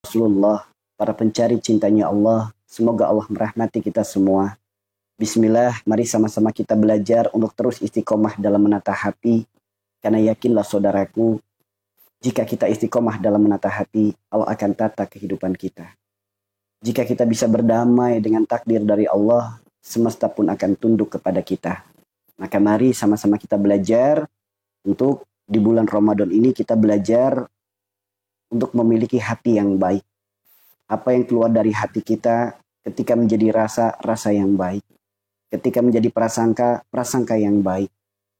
Rasulullah, para pencari cintanya Allah, semoga Allah merahmati kita semua. Bismillah, mari sama-sama kita belajar untuk terus istiqomah dalam menata hati. Karena yakinlah saudaraku, jika kita istiqomah dalam menata hati, Allah akan tata kehidupan kita. Jika kita bisa berdamai dengan takdir dari Allah, semesta pun akan tunduk kepada kita. Maka mari sama-sama kita belajar untuk di bulan Ramadan ini kita belajar untuk memiliki hati yang baik. Apa yang keluar dari hati kita ketika menjadi rasa yang baik. Ketika menjadi prasangka yang baik.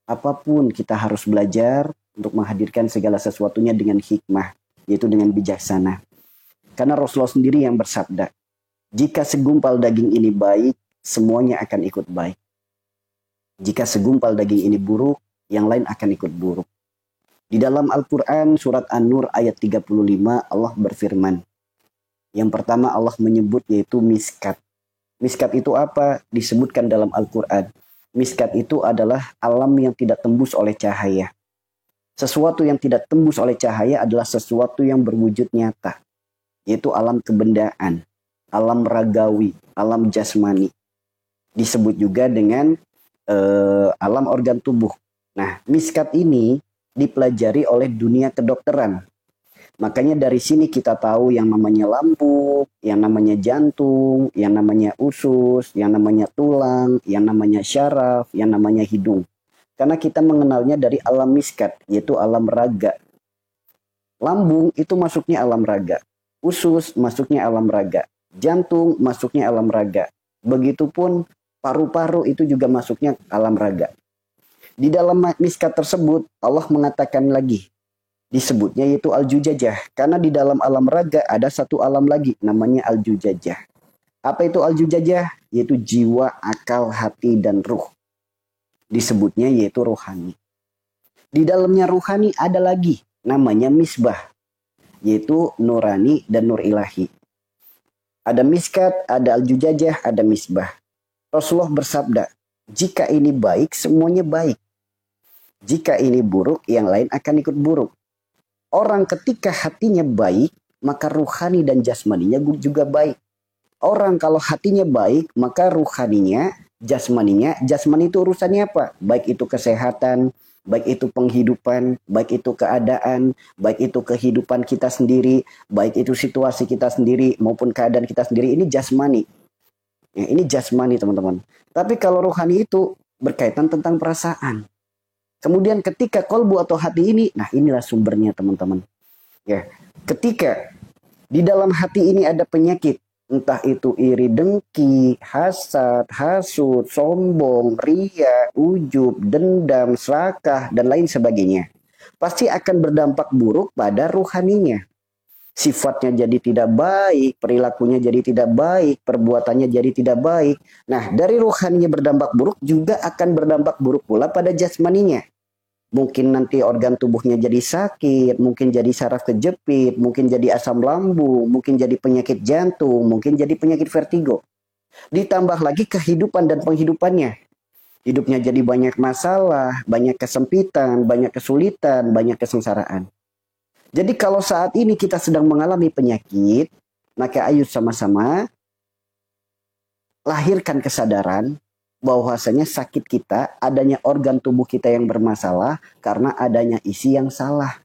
Apapun kita harus belajar untuk menghadirkan segala sesuatunya dengan hikmah, yaitu dengan bijaksana. Karena Rasulullah sendiri yang bersabda, jika segumpal daging ini baik, semuanya akan ikut baik. Jika segumpal daging ini buruk, yang lain akan ikut buruk. Di dalam Al-Quran surat An-Nur ayat 35 Allah berfirman. Yang pertama Allah menyebut yaitu miskat. Miskat itu apa? Disebutkan dalam Al-Quran. Miskat itu adalah alam yang tidak tembus oleh cahaya. Sesuatu yang tidak tembus oleh cahaya adalah sesuatu yang berwujud nyata. Yaitu alam kebendaan, alam ragawi, alam jasmani. Disebut juga dengan alam organ tubuh. Nah, miskat ini dipelajari oleh dunia kedokteran. Makanya dari sini kita tahu yang namanya lambung, yang namanya jantung, yang namanya usus, yang namanya tulang, yang namanya syaraf, yang namanya hidung. Karena kita mengenalnya dari alam miskat, yaitu alam raga. Lambung itu masuknya alam raga. Usus masuknya alam raga. Jantung masuknya alam raga. Begitupun paru-paru itu juga masuknya alam raga. Di dalam miskat tersebut Allah mengatakan lagi, disebutnya yaitu al-jujajah. Karena di dalam alam raga ada satu alam lagi namanya al-jujajah. Apa itu al-jujajah? Yaitu jiwa, akal, hati, dan ruh. Disebutnya yaitu rohani. Di dalamnya rohani ada lagi namanya misbah. Yaitu nurani dan nur ilahi. Ada miskat, ada al-jujajah, ada misbah. Rasulullah bersabda, jika ini baik, semuanya baik. Jika ini buruk, yang lain akan ikut buruk. Orang ketika hatinya baik, maka ruhani dan jasmaninya juga baik. Orang kalau hatinya baik, maka ruhaninya, jasmani itu urusannya apa? Baik itu kesehatan, baik itu penghidupan, baik itu keadaan, baik itu kehidupan kita sendiri, baik itu situasi kita sendiri, maupun keadaan kita sendiri, ini jasmani. Ya, ini jasmani teman-teman. Tapi kalau rohani itu berkaitan tentang perasaan. Kemudian ketika kolbu atau hati ini, nah inilah sumbernya teman-teman. Ya, ketika di dalam hati ini ada penyakit, entah itu iri dengki, hasad, hasut, sombong, ria, ujub, dendam, serakah, dan lain sebagainya. Pasti akan berdampak buruk pada ruhaninya. Sifatnya jadi tidak baik, perilakunya jadi tidak baik, perbuatannya jadi tidak baik. Nah, dari ruhaninya berdampak buruk juga akan berdampak buruk pula pada jasmaninya. Mungkin nanti organ tubuhnya jadi sakit, mungkin jadi saraf kejepit, mungkin jadi asam lambung, mungkin jadi penyakit jantung, mungkin jadi penyakit vertigo. Ditambah lagi kehidupan dan penghidupannya. Hidupnya jadi banyak masalah, banyak kesempitan, banyak kesulitan, banyak kesengsaraan. Jadi kalau saat ini kita sedang mengalami penyakit, maka ayo sama-sama lahirkan kesadaran bahwasanya sakit kita, adanya organ tubuh kita yang bermasalah karena adanya isi yang salah.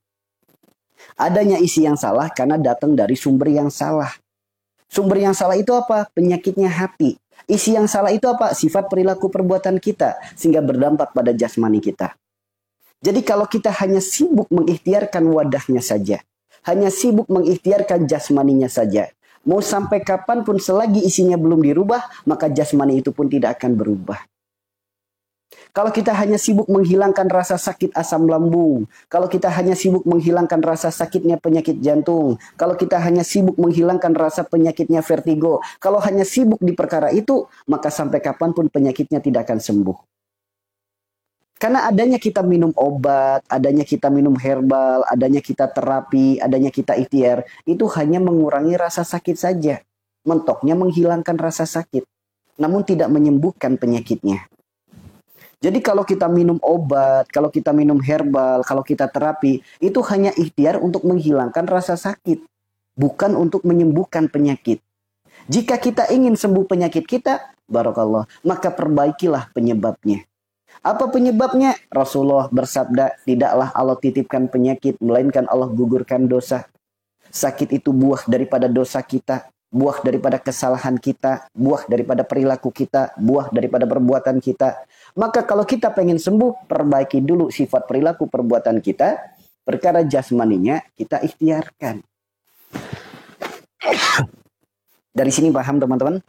Adanya isi yang salah karena datang dari sumber yang salah. Sumber yang salah itu apa? Penyakitnya hati. Isi yang salah itu apa? Sifat perilaku perbuatan kita sehingga berdampak pada jasmani kita. Jadi kalau kita hanya sibuk mengikhtiarkan wadahnya saja, hanya sibuk mengikhtiarkan jasmaninya saja, mau sampai kapanpun selagi isinya belum dirubah, maka jasmani itu pun tidak akan berubah. Kalau kita hanya sibuk menghilangkan rasa sakit asam lambung, kalau kita hanya sibuk menghilangkan rasa sakitnya penyakit jantung, kalau kita hanya sibuk menghilangkan rasa penyakitnya vertigo, kalau hanya sibuk di perkara itu, maka sampai kapanpun penyakitnya tidak akan sembuh. Karena adanya kita minum obat, adanya kita minum herbal, adanya kita terapi, adanya kita ikhtiar, itu hanya mengurangi rasa sakit saja. Mentoknya menghilangkan rasa sakit, namun tidak menyembuhkan penyakitnya. Jadi kalau kita minum obat, kalau kita minum herbal, kalau kita terapi, itu hanya ikhtiar untuk menghilangkan rasa sakit. bukan untuk menyembuhkan penyakit. Jika kita ingin sembuh penyakit kita, barakallah, maka perbaikilah penyebabnya. Apa penyebabnya? Rasulullah bersabda, tidaklah Allah titipkan penyakit, melainkan Allah gugurkan dosa. Sakit itu buah daripada dosa kita, buah daripada kesalahan kita, buah daripada perilaku kita, buah daripada perbuatan kita. Maka kalau kita pengen sembuh, perbaiki dulu sifat perilaku perbuatan kita, perkara jasmaninya kita ikhtiarkan. Dari sini paham teman-teman?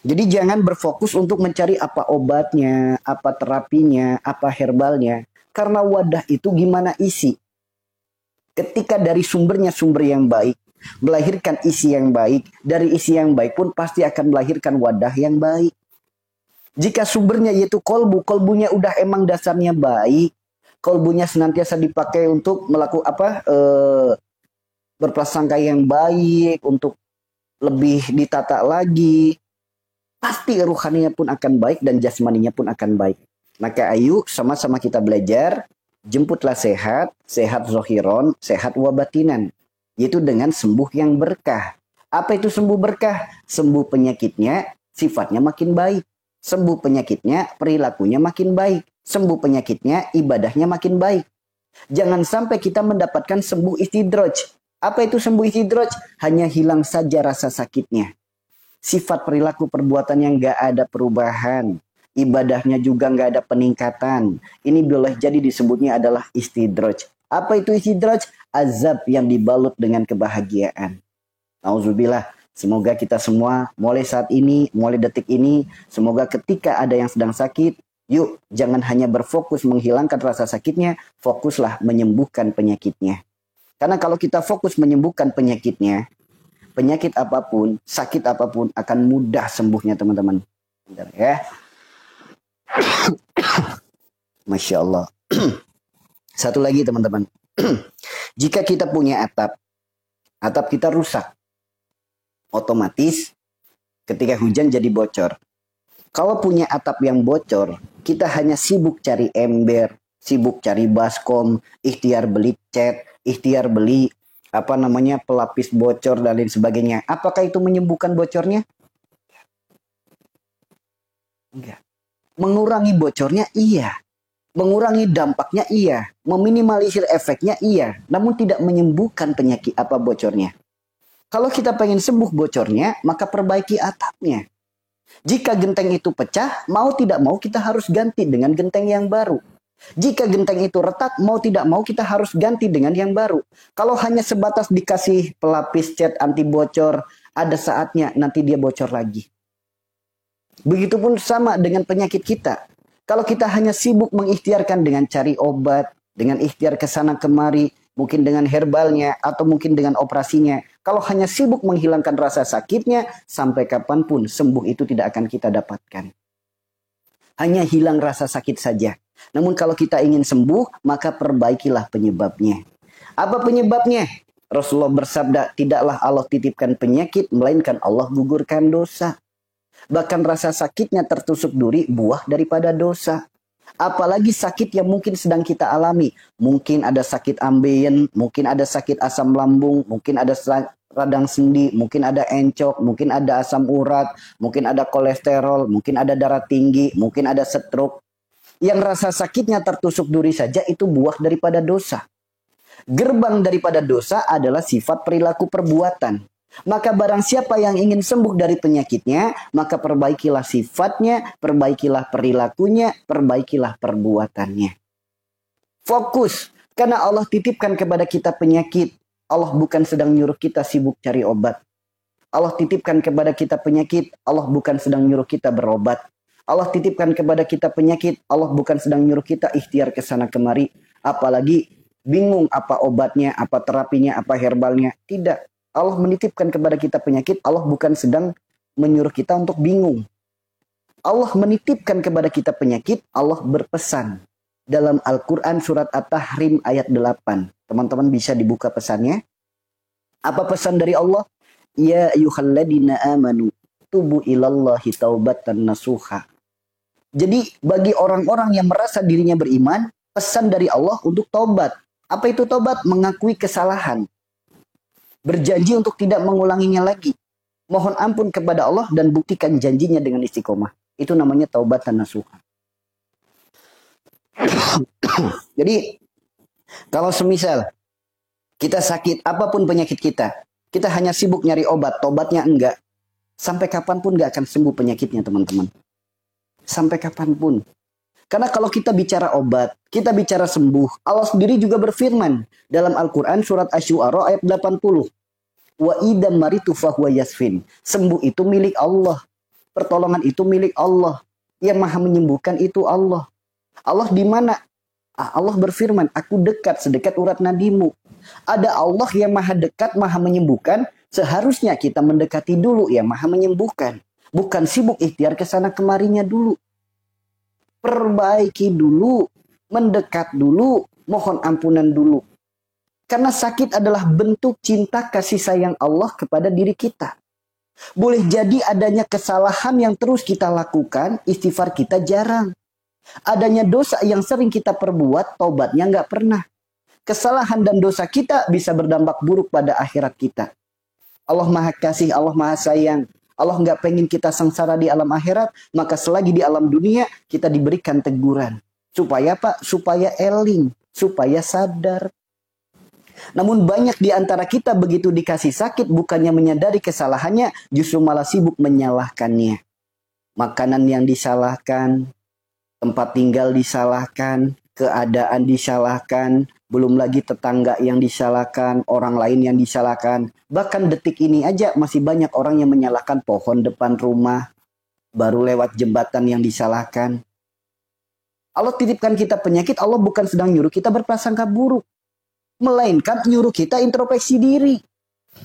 Jadi jangan berfokus untuk mencari apa obatnya, apa terapinya, apa herbalnya. Karena wadah itu gimana isi. Ketika dari sumbernya sumber yang baik, melahirkan isi yang baik. Dari isi yang baik pun pasti akan melahirkan wadah yang baik. Jika sumbernya yaitu kolbu, kolbunya udah emang dasarnya baik. Kolbunya senantiasa dipakai untuk melakukan berprasangka yang baik, untuk lebih ditata lagi, pasti ruhaninya pun akan baik dan jasmaninya pun akan baik. Maka ayo sama-sama kita belajar, jemputlah sehat, sehat zohiron, sehat wabatinan, yaitu dengan sembuh yang berkah. Apa itu sembuh berkah? Sembuh penyakitnya, sifatnya makin baik. Sembuh penyakitnya, perilakunya makin baik. Sembuh penyakitnya, ibadahnya makin baik. Jangan sampai kita mendapatkan sembuh istidraj. Apa itu sembuh istidraj? Hanya hilang saja rasa sakitnya. Sifat perilaku perbuatan yang gak ada perubahan. Ibadahnya juga gak ada peningkatan. Ini boleh jadi disebutnya adalah istidraj. Apa itu istidraj? Azab yang dibalut dengan kebahagiaan. Nauzubillah. Semoga kita semua mulai saat ini, mulai detik ini, semoga ketika ada yang sedang sakit, yuk jangan hanya berfokus menghilangkan rasa sakitnya, fokuslah menyembuhkan penyakitnya. Karena kalau kita fokus menyembuhkan penyakitnya, penyakit apapun, sakit apapun akan mudah sembuhnya teman-teman. Bentar ya. Masya Allah. Satu lagi teman-teman. Jika kita punya atap kita rusak. Otomatis ketika hujan jadi bocor. Kalau punya atap yang bocor, kita hanya sibuk cari ember, sibuk cari baskom, ikhtiar beli cat, ikhtiar beli pelapis bocor dan lain sebagainya. Apakah itu menyembuhkan bocornya? Enggak. Mengurangi bocornya iya. Mengurangi dampaknya iya. Meminimalisir efeknya iya. Namun tidak menyembuhkan penyakit bocornya. Kalau kita pengen sembuh bocornya, maka perbaiki atapnya. Jika genteng itu pecah, mau tidak mau kita harus ganti dengan genteng yang baru. Jika genteng itu retak, mau tidak mau kita harus ganti dengan yang baru. Kalau hanya sebatas dikasih pelapis cat anti bocor, ada saatnya nanti dia bocor lagi. Begitupun sama dengan penyakit kita. Kalau kita hanya sibuk mengikhtiarkan dengan cari obat, dengan ikhtiar ke sana kemari, mungkin dengan herbalnya atau mungkin dengan operasinya. Kalau hanya sibuk menghilangkan rasa sakitnya, sampai kapanpun sembuh itu tidak akan kita dapatkan. Hanya hilang rasa sakit saja. Namun kalau kita ingin sembuh, maka perbaikilah penyebabnya. Apa penyebabnya? Rasulullah bersabda, tidaklah Allah titipkan penyakit, melainkan Allah gugurkan dosa. Bahkan rasa sakitnya tertusuk duri, buah daripada dosa. Apalagi sakit yang mungkin sedang kita alami. Mungkin ada sakit ambeien, mungkin ada sakit asam lambung, mungkin ada radang sendi, mungkin ada encok, mungkin ada asam urat, mungkin ada kolesterol, mungkin ada darah tinggi, mungkin ada stroke. Yang rasa sakitnya tertusuk duri saja itu buah daripada dosa. Gerbang daripada dosa adalah sifat perilaku perbuatan. Maka barang siapa yang ingin sembuh dari penyakitnya, maka perbaikilah sifatnya, perbaikilah perilakunya, perbaikilah perbuatannya. Fokus, karena Allah titipkan kepada kita penyakit. Allah bukan sedang nyuruh kita sibuk cari obat. Allah titipkan kepada kita penyakit, Allah bukan sedang nyuruh kita berobat. Allah titipkan kepada kita penyakit, Allah bukan sedang nyuruh kita ikhtiar ke sana kemari. Apalagi bingung apa obatnya, apa terapinya, apa herbalnya. Tidak. Allah menitipkan kepada kita penyakit, Allah bukan sedang menyuruh kita untuk bingung. Allah menitipkan kepada kita penyakit, Allah berpesan. Dalam Al-Quran surat At-Tahrim ayat 8. Teman-teman bisa dibuka pesannya. Apa pesan dari Allah? Ya ayyuhalladzina amanu tubu ilallahi taubatan nasuha. Jadi bagi orang-orang yang merasa dirinya beriman, pesan dari Allah untuk taubat. Apa itu taubat? Mengakui kesalahan. Berjanji untuk tidak mengulanginya lagi. Mohon ampun kepada Allah dan buktikan janjinya dengan istiqomah. Itu namanya taubatan nasuha. Jadi, kalau semisal kita sakit, apapun penyakit kita hanya sibuk nyari obat, tobatnya enggak. Sampai kapanpun enggak akan sembuh penyakitnya, teman-teman. Sampai kapanpun. Karena kalau kita bicara obat, kita bicara sembuh, Allah sendiri juga berfirman dalam Al-Quran surat Asy-Syu'ara ayat 80. Wa idam maritu fahuwa yasfin. Sembuh itu milik Allah. Pertolongan itu milik Allah. Yang maha menyembuhkan itu Allah. Allah di mana? Allah berfirman, aku dekat sedekat urat nadimu. Ada Allah yang maha dekat, maha menyembuhkan. Seharusnya kita mendekati dulu yang maha menyembuhkan. Bukan sibuk ikhtiar ke sana kemarinya dulu. Perbaiki dulu, mendekat dulu, mohon ampunan dulu. Karena sakit adalah bentuk cinta kasih sayang Allah kepada diri kita. Boleh jadi adanya kesalahan yang terus kita lakukan, istighfar kita jarang. Adanya dosa yang sering kita perbuat, taubatnya nggak pernah. Kesalahan dan dosa kita bisa berdampak buruk pada akhirat kita. Allah maha kasih, Allah maha sayang. Allah nggak pengen kita sengsara di alam akhirat, maka selagi di alam dunia kita diberikan teguran. Supaya apa? Supaya eling, supaya sadar. Namun banyak di antara kita begitu dikasih sakit, bukannya menyadari kesalahannya, justru malah sibuk menyalahkannya. Makanan yang disalahkan, tempat tinggal disalahkan, keadaan disalahkan, belum lagi tetangga yang disalahkan, orang lain yang disalahkan. Bahkan detik ini aja masih banyak orang yang menyalahkan pohon depan rumah, baru lewat jembatan yang disalahkan. Allah titipkan kita penyakit, Allah bukan sedang nyuruh kita berprasangka buruk. Melainkan nyuruh kita introspeksi diri.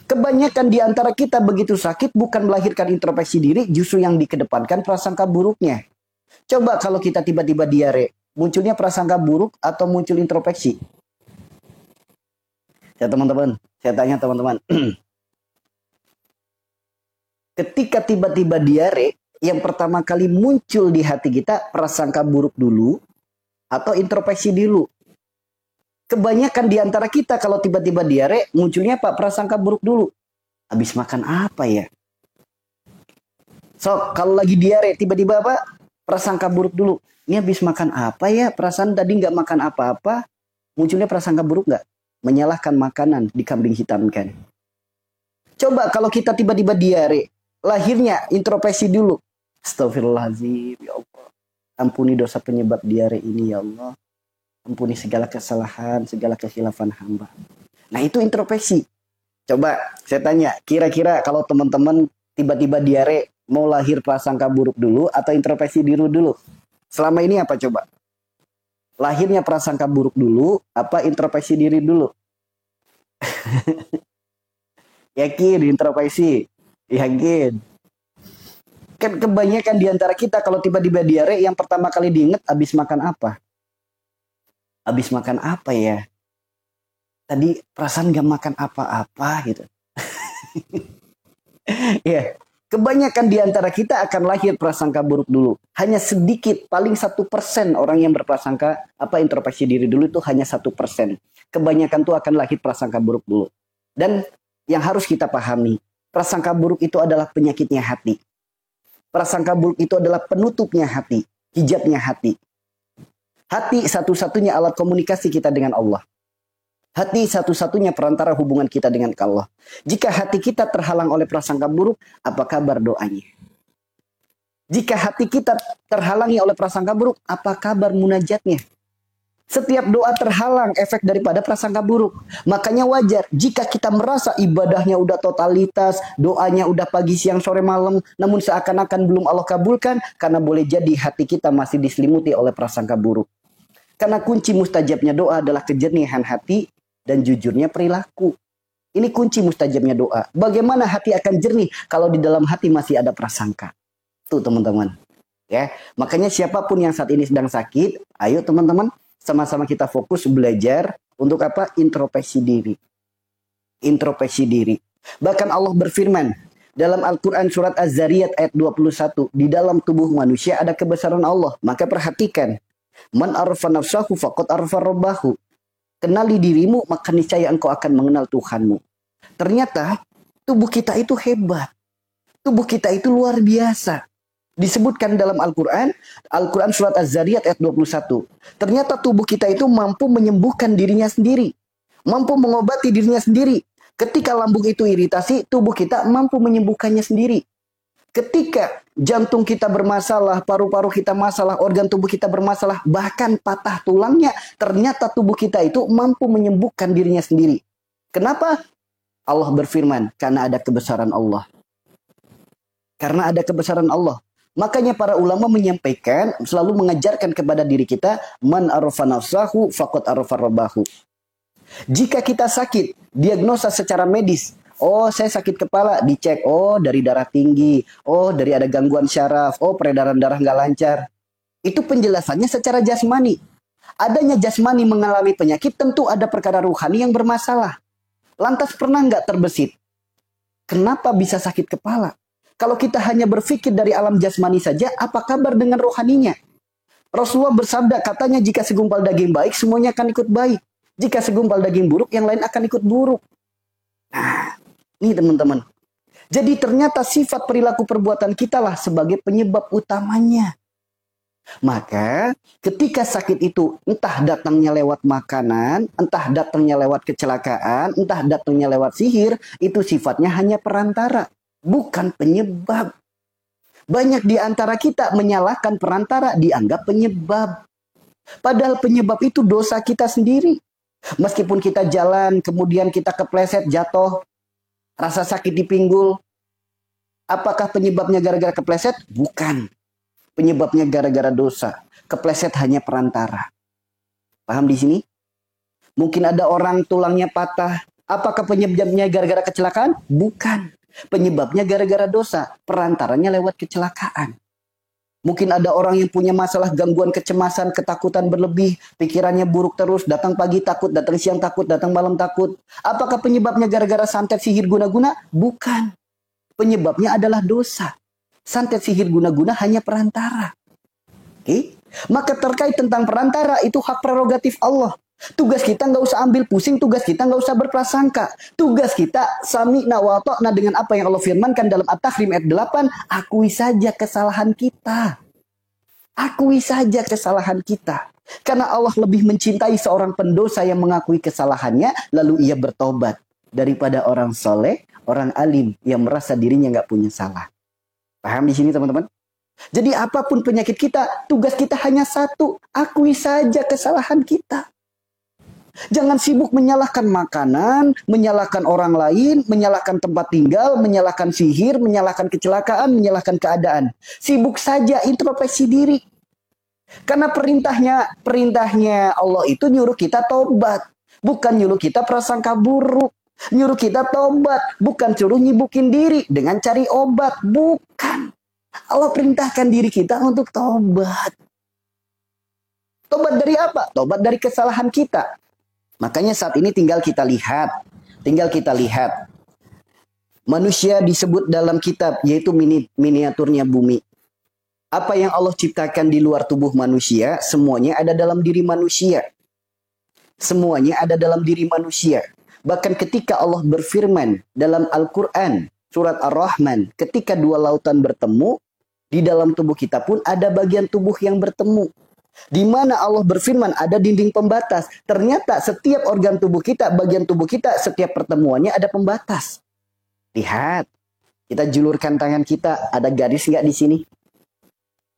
Kebanyakan di antara kita begitu sakit bukan melahirkan introspeksi diri, justru yang dikedepankan prasangka buruknya. Coba kalau kita tiba-tiba diare, munculnya prasangka buruk atau muncul introspeksi? Ya teman-teman, saya tanya teman-teman. Ketika tiba-tiba diare, yang pertama kali muncul di hati kita prasangka buruk dulu atau introspeksi dulu? Kebanyakan di antara kita kalau tiba-tiba diare, munculnya apa? Prasangka buruk dulu. Habis makan apa ya? So, kalau lagi diare, tiba-tiba apa? Prasangka buruk dulu. Ini habis makan apa ya? Perasaan tadi nggak makan apa-apa. Munculnya prasangka buruk nggak? Menyalahkan makanan, dikambing hitamkan. Coba kalau kita tiba-tiba diare, lahirnya introspeksi dulu. Astagfirullahaladzim, ya Allah. Ampuni dosa penyebab diare ini, ya Allah. Ampuni segala kesalahan, segala kekhilafan hamba. Nah itu introspeksi. Coba saya tanya, kira-kira kalau teman-teman tiba-tiba diare, mau lahir prasangka buruk dulu atau introspeksi diri dulu? Selama ini apa coba? Lahirnya prasangka buruk dulu, apa introspeksi diri dulu? Yakin introspeksi? Yakin. Kan kebanyakan di antara kita kalau tiba-tiba diare, yang pertama kali diingat habis makan apa? Habis makan apa ya? Tadi perasaan gak makan apa-apa gitu. Ya, kebanyakan di antara kita akan lahir prasangka buruk dulu. Hanya sedikit, paling 1% orang yang berprasangka introspeksi diri dulu itu hanya 1%. Kebanyakan tuh akan lahir prasangka buruk dulu. Dan yang harus kita pahami, prasangka buruk itu adalah penyakitnya hati. Prasangka buruk itu adalah penutupnya hati, hijabnya hati. Hati satu-satunya alat komunikasi kita dengan Allah. Hati satu-satunya perantara hubungan kita dengan Allah. Jika hati kita terhalang oleh prasangka buruk, apa kabar doanya? Jika hati kita terhalangi oleh prasangka buruk, apa kabar munajatnya? Setiap doa terhalang efek daripada prasangka buruk. Makanya wajar jika kita merasa ibadahnya udah totalitas, doanya udah pagi, siang, sore, malam, namun seakan-akan belum Allah kabulkan, karena boleh jadi hati kita masih diselimuti oleh prasangka buruk. Karena kunci mustajabnya doa adalah kejernihan hati dan jujurnya perilaku. Ini kunci mustajabnya doa. Bagaimana hati akan jernih kalau di dalam hati masih ada prasangka? Tuh teman-teman. Ya, makanya siapapun yang saat ini sedang sakit, ayo teman-teman, sama-sama kita fokus belajar untuk apa? Introspeksi diri. Introspeksi diri. Bahkan Allah berfirman dalam Al-Quran surat Az-Zariyat ayat 21. Di dalam tubuh manusia ada kebesaran Allah. Maka perhatikan. Man arfa nafsahu faqad arfa rabbahu. Kenali dirimu, maka niscaya engkau akan mengenal Tuhanmu. Ternyata tubuh kita itu hebat. Tubuh kita itu luar biasa. Disebutkan dalam Al-Quran, Al-Quran surat Az-Zariyat ayat 21. Ternyata tubuh kita itu mampu menyembuhkan dirinya sendiri. Mampu mengobati dirinya sendiri. Ketika lambung itu iritasi, tubuh kita mampu menyembuhkannya sendiri. Ketika jantung kita bermasalah, paru-paru kita masalah, organ tubuh kita bermasalah, bahkan patah tulangnya, ternyata tubuh kita itu mampu menyembuhkan dirinya sendiri. Kenapa? Allah berfirman, karena ada kebesaran Allah. Karena ada kebesaran Allah. Makanya para ulama menyampaikan, selalu mengajarkan kepada diri kita, man arafa nafsahu faqad arafa rabbahu. Jika kita sakit, diagnosa secara medis, oh saya sakit kepala, dicek, oh dari darah tinggi, oh dari ada gangguan syaraf, oh peredaran darah nggak lancar. Itu penjelasannya secara jasmani. Adanya jasmani mengalami penyakit, tentu ada perkara ruhani yang bermasalah. Lantas pernah nggak terbesit? Kenapa bisa sakit kepala? Kalau kita hanya berpikir dari alam jasmani saja, apa kabar dengan rohaninya? Rasulullah bersabda, katanya jika segumpal daging baik, semuanya akan ikut baik. Jika segumpal daging buruk, yang lain akan ikut buruk. Nah, ini teman-teman. Jadi ternyata sifat perilaku perbuatan kita lah sebagai penyebab utamanya. Maka ketika sakit itu entah datangnya lewat makanan, entah datangnya lewat kecelakaan, entah datangnya lewat sihir, itu sifatnya hanya perantara. Bukan penyebab. Banyak di antara kita menyalahkan perantara, dianggap penyebab. Padahal penyebab itu dosa kita sendiri. Meskipun kita jalan, kemudian kita kepleset, jatuh, rasa sakit di pinggul. Apakah penyebabnya gara-gara kepleset? Bukan. Penyebabnya gara-gara dosa. Kepleset hanya perantara. Paham di sini? Mungkin ada orang tulangnya patah. Apakah penyebabnya gara-gara kecelakaan? Bukan. Penyebabnya gara-gara dosa, perantaranya lewat kecelakaan. Mungkin ada orang yang punya masalah gangguan kecemasan, ketakutan berlebih, pikirannya buruk terus, datang pagi takut, datang siang takut, datang malam takut. Apakah penyebabnya gara-gara santet sihir guna-guna? Bukan. Penyebabnya adalah dosa. Santet sihir guna-guna hanya perantara. Oke? Maka terkait tentang perantara itu hak prerogatif Allah. Tugas kita nggak usah ambil pusing, tugas kita nggak usah berprasangka. Tugas kita sami'na wa ata'na dengan apa yang Allah firmankan dalam At-Tahrim ayat 8, akui saja kesalahan kita. Akui saja kesalahan kita. Karena Allah lebih mencintai seorang pendosa yang mengakui kesalahannya, lalu ia bertobat, daripada orang soleh, orang alim yang merasa dirinya nggak punya salah. Paham di sini teman-teman? Jadi apapun penyakit kita, tugas kita hanya satu, akui saja kesalahan kita. Jangan sibuk menyalahkan makanan, menyalahkan orang lain, menyalahkan tempat tinggal, menyalahkan sihir, menyalahkan kecelakaan, menyalahkan keadaan. Sibuk saja introspeksi diri. Karena perintahnya Allah itu nyuruh kita tobat. Bukan nyuruh kita prasangka buruk. Nyuruh kita tobat. Bukan suruh nyibukin diri dengan cari obat. Bukan. Allah perintahkan diri kita untuk tobat. Tobat dari apa? Tobat dari kesalahan kita. Makanya saat ini tinggal kita lihat. Manusia disebut dalam kitab, yaitu miniaturnya bumi. Apa yang Allah ciptakan di luar tubuh manusia, semuanya ada dalam diri manusia. Semuanya ada dalam diri manusia. Bahkan ketika Allah berfirman dalam Al-Quran, surat Ar-Rahman, ketika dua lautan bertemu, di dalam tubuh kita pun ada bagian tubuh yang bertemu. Di mana Allah berfirman ada dinding pembatas. Ternyata setiap organ tubuh kita, bagian tubuh kita, setiap pertemuannya ada pembatas. Lihat, kita julurkan tangan kita, ada garis nggak di sini?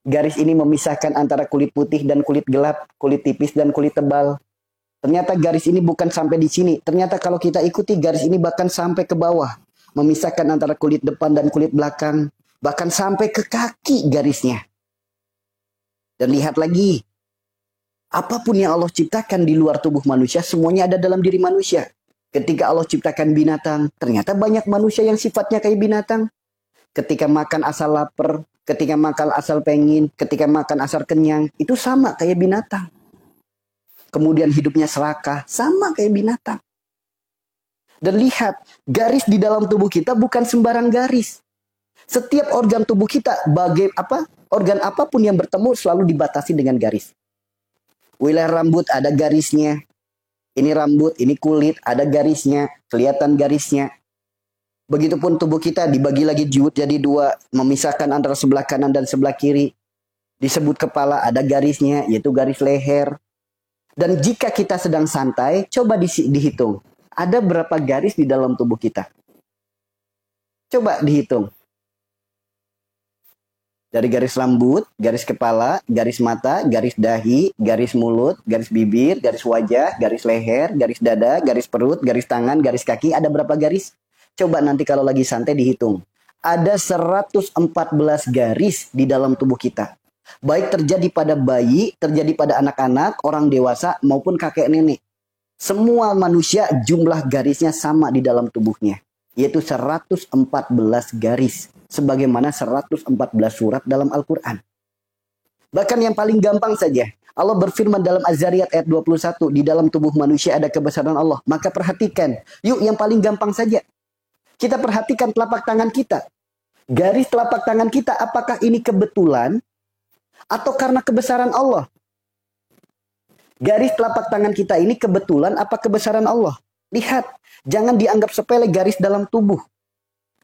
Garis ini memisahkan antara kulit putih dan kulit gelap, kulit tipis dan kulit tebal. Ternyata garis ini bukan sampai di sini. Ternyata kalau kita ikuti garis ini bahkan sampai ke bawah. Memisahkan antara kulit depan dan kulit belakang. Bahkan sampai ke kaki garisnya. Dan lihat lagi. Apapun yang Allah ciptakan di luar tubuh manusia, semuanya ada dalam diri manusia. Ketika Allah ciptakan binatang, ternyata banyak manusia yang sifatnya kayak binatang. Ketika makan asal lapar, ketika makan asal pengen, ketika makan asal kenyang, itu sama kayak binatang. Kemudian hidupnya serakah, sama kayak binatang. Dan lihat, garis di dalam tubuh kita bukan sembarang garis. Setiap organ tubuh kita, organ apapun yang bertemu selalu dibatasi dengan garis. Wilayah rambut ada garisnya. Ini rambut, ini kulit, ada garisnya, kelihatan garisnya. Begitupun tubuh kita dibagi lagi jadi dua, memisahkan antara sebelah kanan dan sebelah kiri. Disebut kepala, ada garisnya, yaitu garis leher. Dan jika kita sedang santai, coba dihitung. Ada berapa garis di dalam tubuh kita? Coba dihitung. Dari garis rambut, garis kepala, garis mata, garis dahi, garis mulut, garis bibir, garis wajah, garis leher, garis dada, garis perut, garis tangan, garis kaki. Ada berapa garis? Coba nanti kalau lagi santai dihitung. Ada 114 garis di dalam tubuh kita. Baik terjadi pada bayi, terjadi pada anak-anak, orang dewasa, maupun kakek nenek. Semua manusia jumlah garisnya sama di dalam tubuhnya. Yaitu 114 garis. Sebagaimana 114 surat dalam Al-Quran. Bahkan yang paling gampang saja. Allah berfirman dalam Az-Zariyat ayat 21. Di dalam tubuh manusia ada kebesaran Allah. Maka perhatikan. Yuk yang paling gampang saja. Kita perhatikan telapak tangan kita. Garis telapak tangan kita apakah ini kebetulan? Atau karena kebesaran Allah? Garis telapak tangan kita ini kebetulan apa kebesaran Allah? Lihat. Jangan dianggap sepele garis dalam tubuh.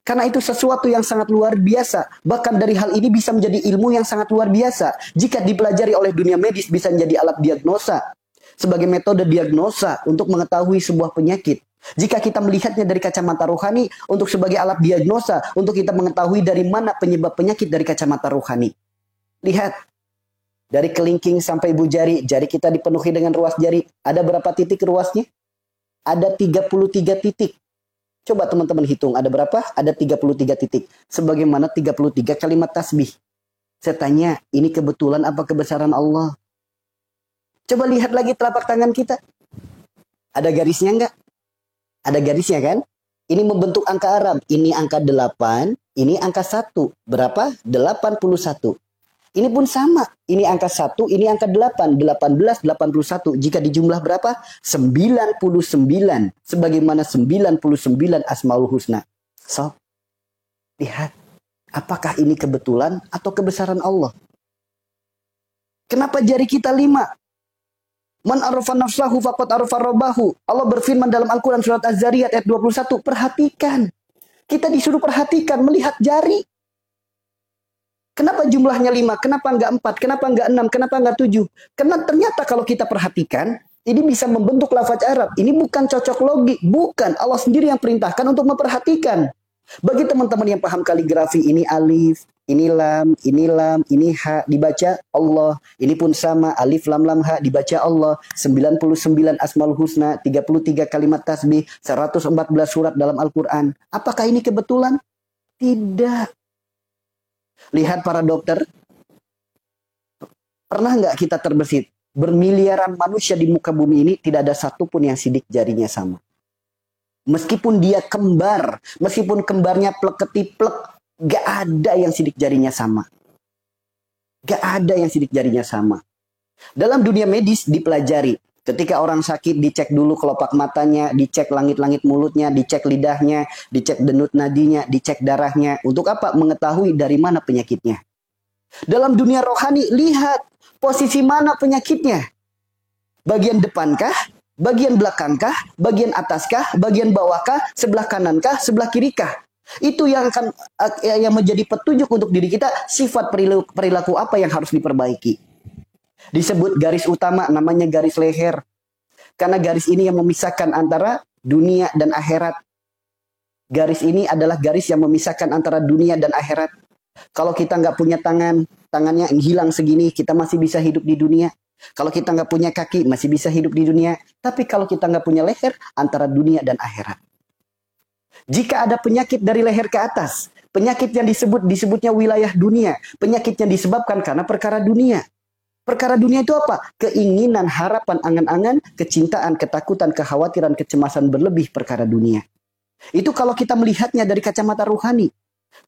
Karena itu sesuatu yang sangat luar biasa. Bahkan dari hal ini bisa menjadi ilmu yang sangat luar biasa. Jika dipelajari oleh dunia medis bisa menjadi alat diagnosa. Sebagai metode diagnosa untuk mengetahui sebuah penyakit. Jika kita melihatnya dari kacamata rohani untuk sebagai alat diagnosa. Untuk kita mengetahui dari mana penyebab penyakit dari kacamata rohani. Lihat. Dari kelingking sampai ibu jari. Jari kita dipenuhi dengan ruas jari. Ada berapa titik ruasnya? Ada 33 titik. Coba teman-teman hitung, ada berapa? Ada 33 titik. Sebagaimana 33 kalimat tasbih. Saya tanya, ini kebetulan apa kebesaran Allah? Coba lihat lagi telapak tangan kita. Ada garisnya enggak? Ada garisnya kan? Ini membentuk angka Arab. Ini angka 8, ini angka 1. Berapa? 81. Ini pun sama. Ini angka 1, ini angka 8. 18, 81. Jika dijumlah berapa? 99. Sebagaimana 99 Asmaul Husna. So, lihat. Apakah ini kebetulan atau kebesaran Allah? Kenapa jari kita 5? Man arafa nafsahu faqad arafa rabbahu. Allah berfirman dalam Al-Quran surat Az-Zariyat ayat 21. Perhatikan. Kita disuruh perhatikan, melihat jari. Kenapa jumlahnya 5? Kenapa enggak 4? Kenapa enggak 6? Kenapa enggak 7? Karena ternyata kalau kita perhatikan, ini bisa membentuk lafaz Arab. Ini bukan cocok logi. Bukan. Allah sendiri yang perintahkan untuk memperhatikan. Bagi teman-teman yang paham kaligrafi, ini alif, ini lam, ini ha, dibaca Allah. Ini pun sama, alif, lam, ha, dibaca Allah. 99 Asmaul Husna, 33 kalimat tasbih, 114 surat dalam Al-Quran. Apakah ini kebetulan? Tidak. Lihat para dokter, pernah nggak kita terbesit? Bermiliaran manusia di muka bumi ini tidak ada satupun yang sidik jarinya sama. Meskipun dia kembar, meskipun kembarnya plek ketiplek, nggak ada yang sidik jarinya sama. Nggak ada yang sidik jarinya sama. Dalam dunia medis dipelajari. Ketika orang sakit dicek dulu kelopak matanya, dicek langit-langit mulutnya, dicek lidahnya, dicek denyut nadinya, dicek darahnya. Untuk apa? Mengetahui dari mana penyakitnya. Dalam dunia rohani, lihat posisi mana penyakitnya. Bagian depankah? Bagian belakangkah? Bagian ataskah? Bagian bawahkah? Sebelah kanankah? Sebelah kirikah? Itu yang akan yang menjadi petunjuk untuk diri kita, sifat perilaku apa yang harus diperbaiki. Disebut garis utama, namanya garis leher. Karena garis ini yang memisahkan antara dunia dan akhirat. Garis ini adalah garis yang memisahkan antara dunia dan akhirat. Kalau kita nggak punya tangan, tangannya hilang segini, kita masih bisa hidup di dunia. Kalau kita nggak punya kaki, masih bisa hidup di dunia. Tapi kalau kita nggak punya leher, antara dunia dan akhirat. Jika ada penyakit dari leher ke atas, penyakit yang disebutnya wilayah dunia. Penyakit yang disebabkan karena perkara dunia. Perkara dunia itu apa? Keinginan, harapan, angan-angan, kecintaan, ketakutan, kekhawatiran, kecemasan berlebih perkara dunia. Itu kalau kita melihatnya dari kacamata ruhani.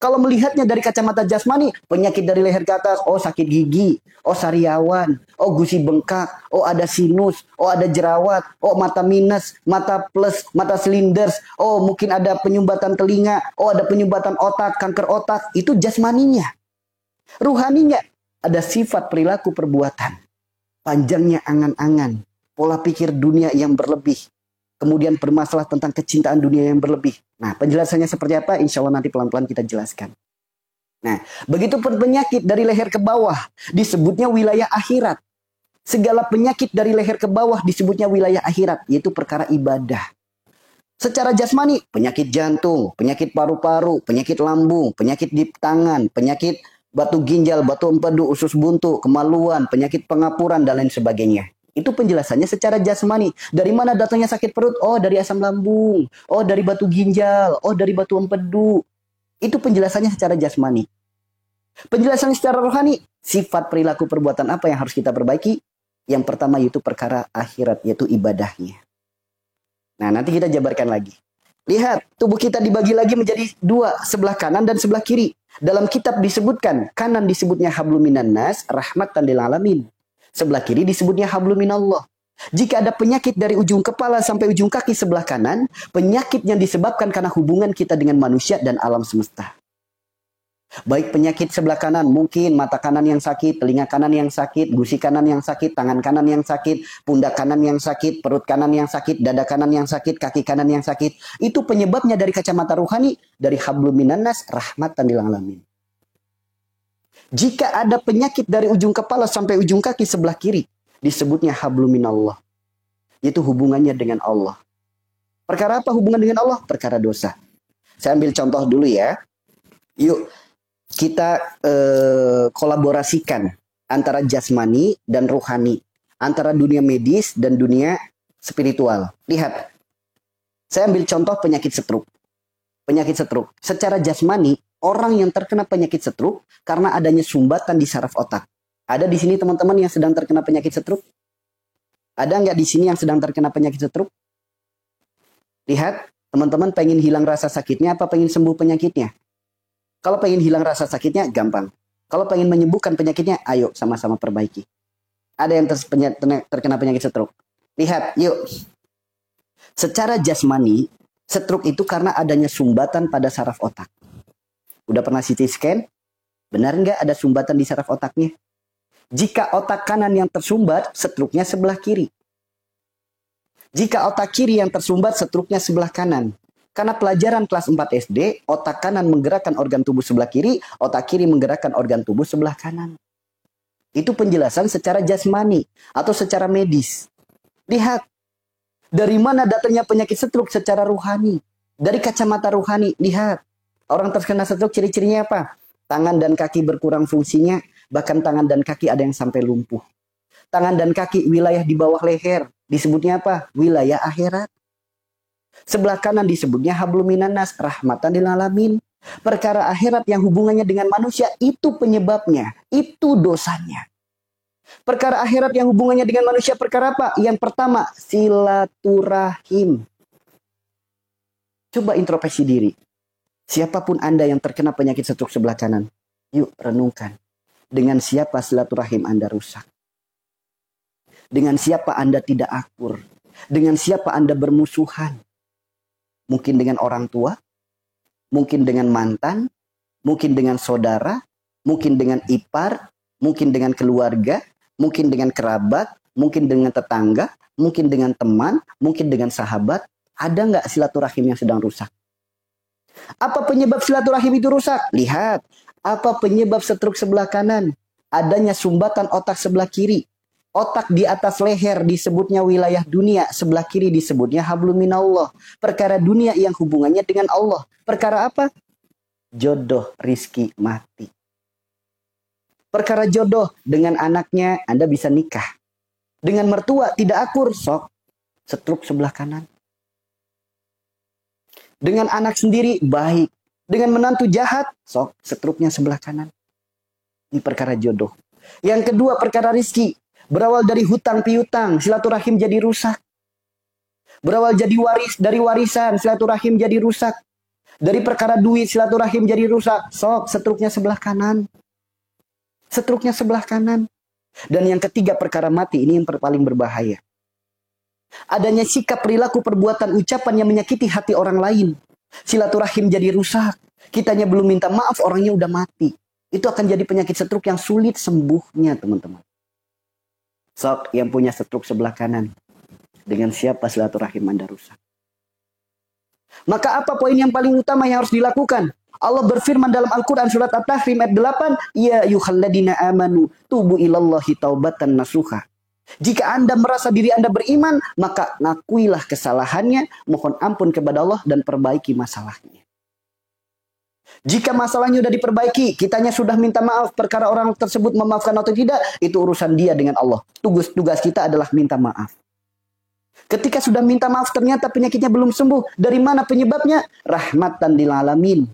Kalau melihatnya dari kacamata jasmani, penyakit dari leher ke atas, oh sakit gigi, oh sariawan, oh gusi bengkak, oh ada sinus, oh ada jerawat, oh mata minus, mata plus, mata silinders, oh mungkin ada penyumbatan telinga, oh ada penyumbatan otak, kanker otak, itu jasmaninya. Ruhaninya, ada sifat perilaku perbuatan, panjangnya angan-angan, pola pikir dunia yang berlebih, kemudian bermasalah tentang kecintaan dunia yang berlebih. Nah, penjelasannya seperti apa? Insya Allah nanti pelan-pelan kita jelaskan. Nah, begitu pun penyakit dari leher ke bawah disebutnya wilayah akhirat. Segala penyakit dari leher ke bawah disebutnya wilayah akhirat, yaitu perkara ibadah. Secara jasmani, penyakit jantung, penyakit paru-paru, penyakit lambung, penyakit di tangan, penyakit batu ginjal, batu empedu, usus buntu, kemaluan, penyakit pengapuran, dan lain sebagainya. Itu penjelasannya secara jasmani. Dari mana datangnya sakit perut? Oh, dari asam lambung. Oh, dari batu ginjal. Oh, dari batu empedu. Itu penjelasannya secara jasmani. Penjelasan secara rohani, sifat perilaku perbuatan apa yang harus kita perbaiki? Yang pertama yaitu perkara akhirat, yaitu ibadahnya. Nah, nanti kita jabarkan lagi. Lihat, tubuh kita dibagi lagi menjadi dua, sebelah kanan dan sebelah kiri. Dalam kitab disebutkan, kanan disebutnya hablum minan nas, rahmatan lil alamin. Sebelah kiri disebutnya hablum minallah. Jika ada penyakit dari ujung kepala sampai ujung kaki sebelah kanan, penyakit yang disebabkan karena hubungan kita dengan manusia dan alam semesta. Baik penyakit sebelah kanan, mungkin mata kanan yang sakit, telinga kanan yang sakit, gusi kanan yang sakit, tangan kanan yang sakit, pundak kanan yang sakit, perut kanan yang sakit, dada kanan yang sakit, kaki kanan yang sakit. Itu penyebabnya dari kacamata ruhani, dari hablum minan nas, rahmatan lil alamin. Jika ada penyakit dari ujung kepala sampai ujung kaki sebelah kiri, disebutnya hablum minallah. Yaitu hubungannya dengan Allah. Perkara apa hubungan dengan Allah? Perkara dosa. Saya ambil contoh dulu ya. Yuk. Kita kolaborasikan antara jasmani dan rohani, antara dunia medis dan dunia spiritual. Lihat, saya ambil contoh penyakit stroke. Penyakit stroke. Secara jasmani, orang yang terkena penyakit stroke karena adanya sumbatan di saraf otak. Ada di sini teman-teman yang sedang terkena penyakit stroke? Ada nggak di sini yang sedang terkena penyakit stroke? Lihat, teman-teman pengen hilang rasa sakitnya apa pengen sembuh penyakitnya? Kalau pengen hilang rasa sakitnya, gampang. Kalau pengen menyembuhkan penyakitnya, ayo sama-sama perbaiki. Ada yang terkena penyakit stroke. Lihat, yuk. Secara jasmani, stroke itu karena adanya sumbatan pada saraf otak. Udah pernah CT scan? Benar nggak ada sumbatan di saraf otaknya? Jika otak kanan yang tersumbat, stroke-nya sebelah kiri. Jika otak kiri yang tersumbat, stroke-nya sebelah kanan. Karena pelajaran kelas 4 SD, otak kanan menggerakkan organ tubuh sebelah kiri, otak kiri menggerakkan organ tubuh sebelah kanan. Itu penjelasan secara jasmani atau secara medis. Lihat, dari mana datangnya penyakit stroke secara ruhani. Dari kacamata ruhani, lihat. Orang terkena stroke ciri-cirinya apa? Tangan dan kaki berkurang fungsinya, bahkan tangan dan kaki ada yang sampai lumpuh. Tangan dan kaki wilayah di bawah leher, disebutnya apa? Wilayah akhirat. Sebelah kanan disebutnya hablum minan nas, rahmatan lil alamin. Perkara akhirat yang hubungannya dengan manusia itu penyebabnya, itu dosanya. Perkara akhirat yang hubungannya dengan manusia perkara apa? Yang pertama, silaturahim. Coba introspeksi diri. Siapapun Anda yang terkena penyakit stroke sebelah kanan, yuk renungkan. Dengan siapa silaturahim Anda rusak? Dengan siapa Anda tidak akur? Dengan siapa Anda bermusuhan? Mungkin dengan orang tua, mungkin dengan mantan, mungkin dengan saudara, mungkin dengan ipar, mungkin dengan keluarga, mungkin dengan kerabat, mungkin dengan tetangga, mungkin dengan teman, mungkin dengan sahabat. Ada nggak silaturahim yang sedang rusak? Apa penyebab silaturahim itu rusak? Lihat, apa penyebab stroke sebelah kanan? Adanya sumbatan otak sebelah kiri. Otak di atas leher disebutnya wilayah dunia, sebelah kiri disebutnya hablum minallah. Perkara dunia yang hubungannya dengan Allah. Perkara apa? Jodoh, rizki, mati. Perkara jodoh, dengan anaknya Anda bisa nikah. Dengan mertua tidak akur, sok stroke sebelah kanan. Dengan anak sendiri baik. Dengan menantu jahat, sok stroke-nya sebelah kanan. Ini perkara jodoh. Yang kedua perkara rizki. Berawal dari hutang piutang, silaturahim jadi rusak. Berawal dari warisan, silaturahim jadi rusak. Dari perkara duit, silaturahim jadi rusak. Sok, stroke-nya sebelah kanan. Stroke-nya sebelah kanan. Dan yang ketiga perkara mati, ini yang paling berbahaya. Adanya sikap, perilaku, perbuatan, ucapan yang menyakiti hati orang lain. Silaturahim jadi rusak. Kitanya belum minta maaf, orangnya udah mati. Itu akan jadi penyakit stroke yang sulit sembuhnya, teman-teman. Sok, yang punya stroke sebelah kanan. Dengan siapa silaturahim Anda rusak? Maka apa poin yang paling utama yang harus dilakukan? Allah berfirman dalam Al-Quran surat At-Tahrim ayat 8, Ya yuhalladina amanu tubu ilallahi taubatan nasuha. Jika Anda merasa diri Anda beriman, maka ngakuilah kesalahannya, mohon ampun kepada Allah dan perbaiki masalahnya. Jika masalahnya sudah diperbaiki, kitanya sudah minta maaf, perkara orang tersebut memaafkan atau tidak, itu urusan dia dengan Allah. Tugas kita adalah minta maaf. Ketika sudah minta maaf ternyata penyakitnya belum sembuh. Dari mana penyebabnya? Rahmatan lil alamin.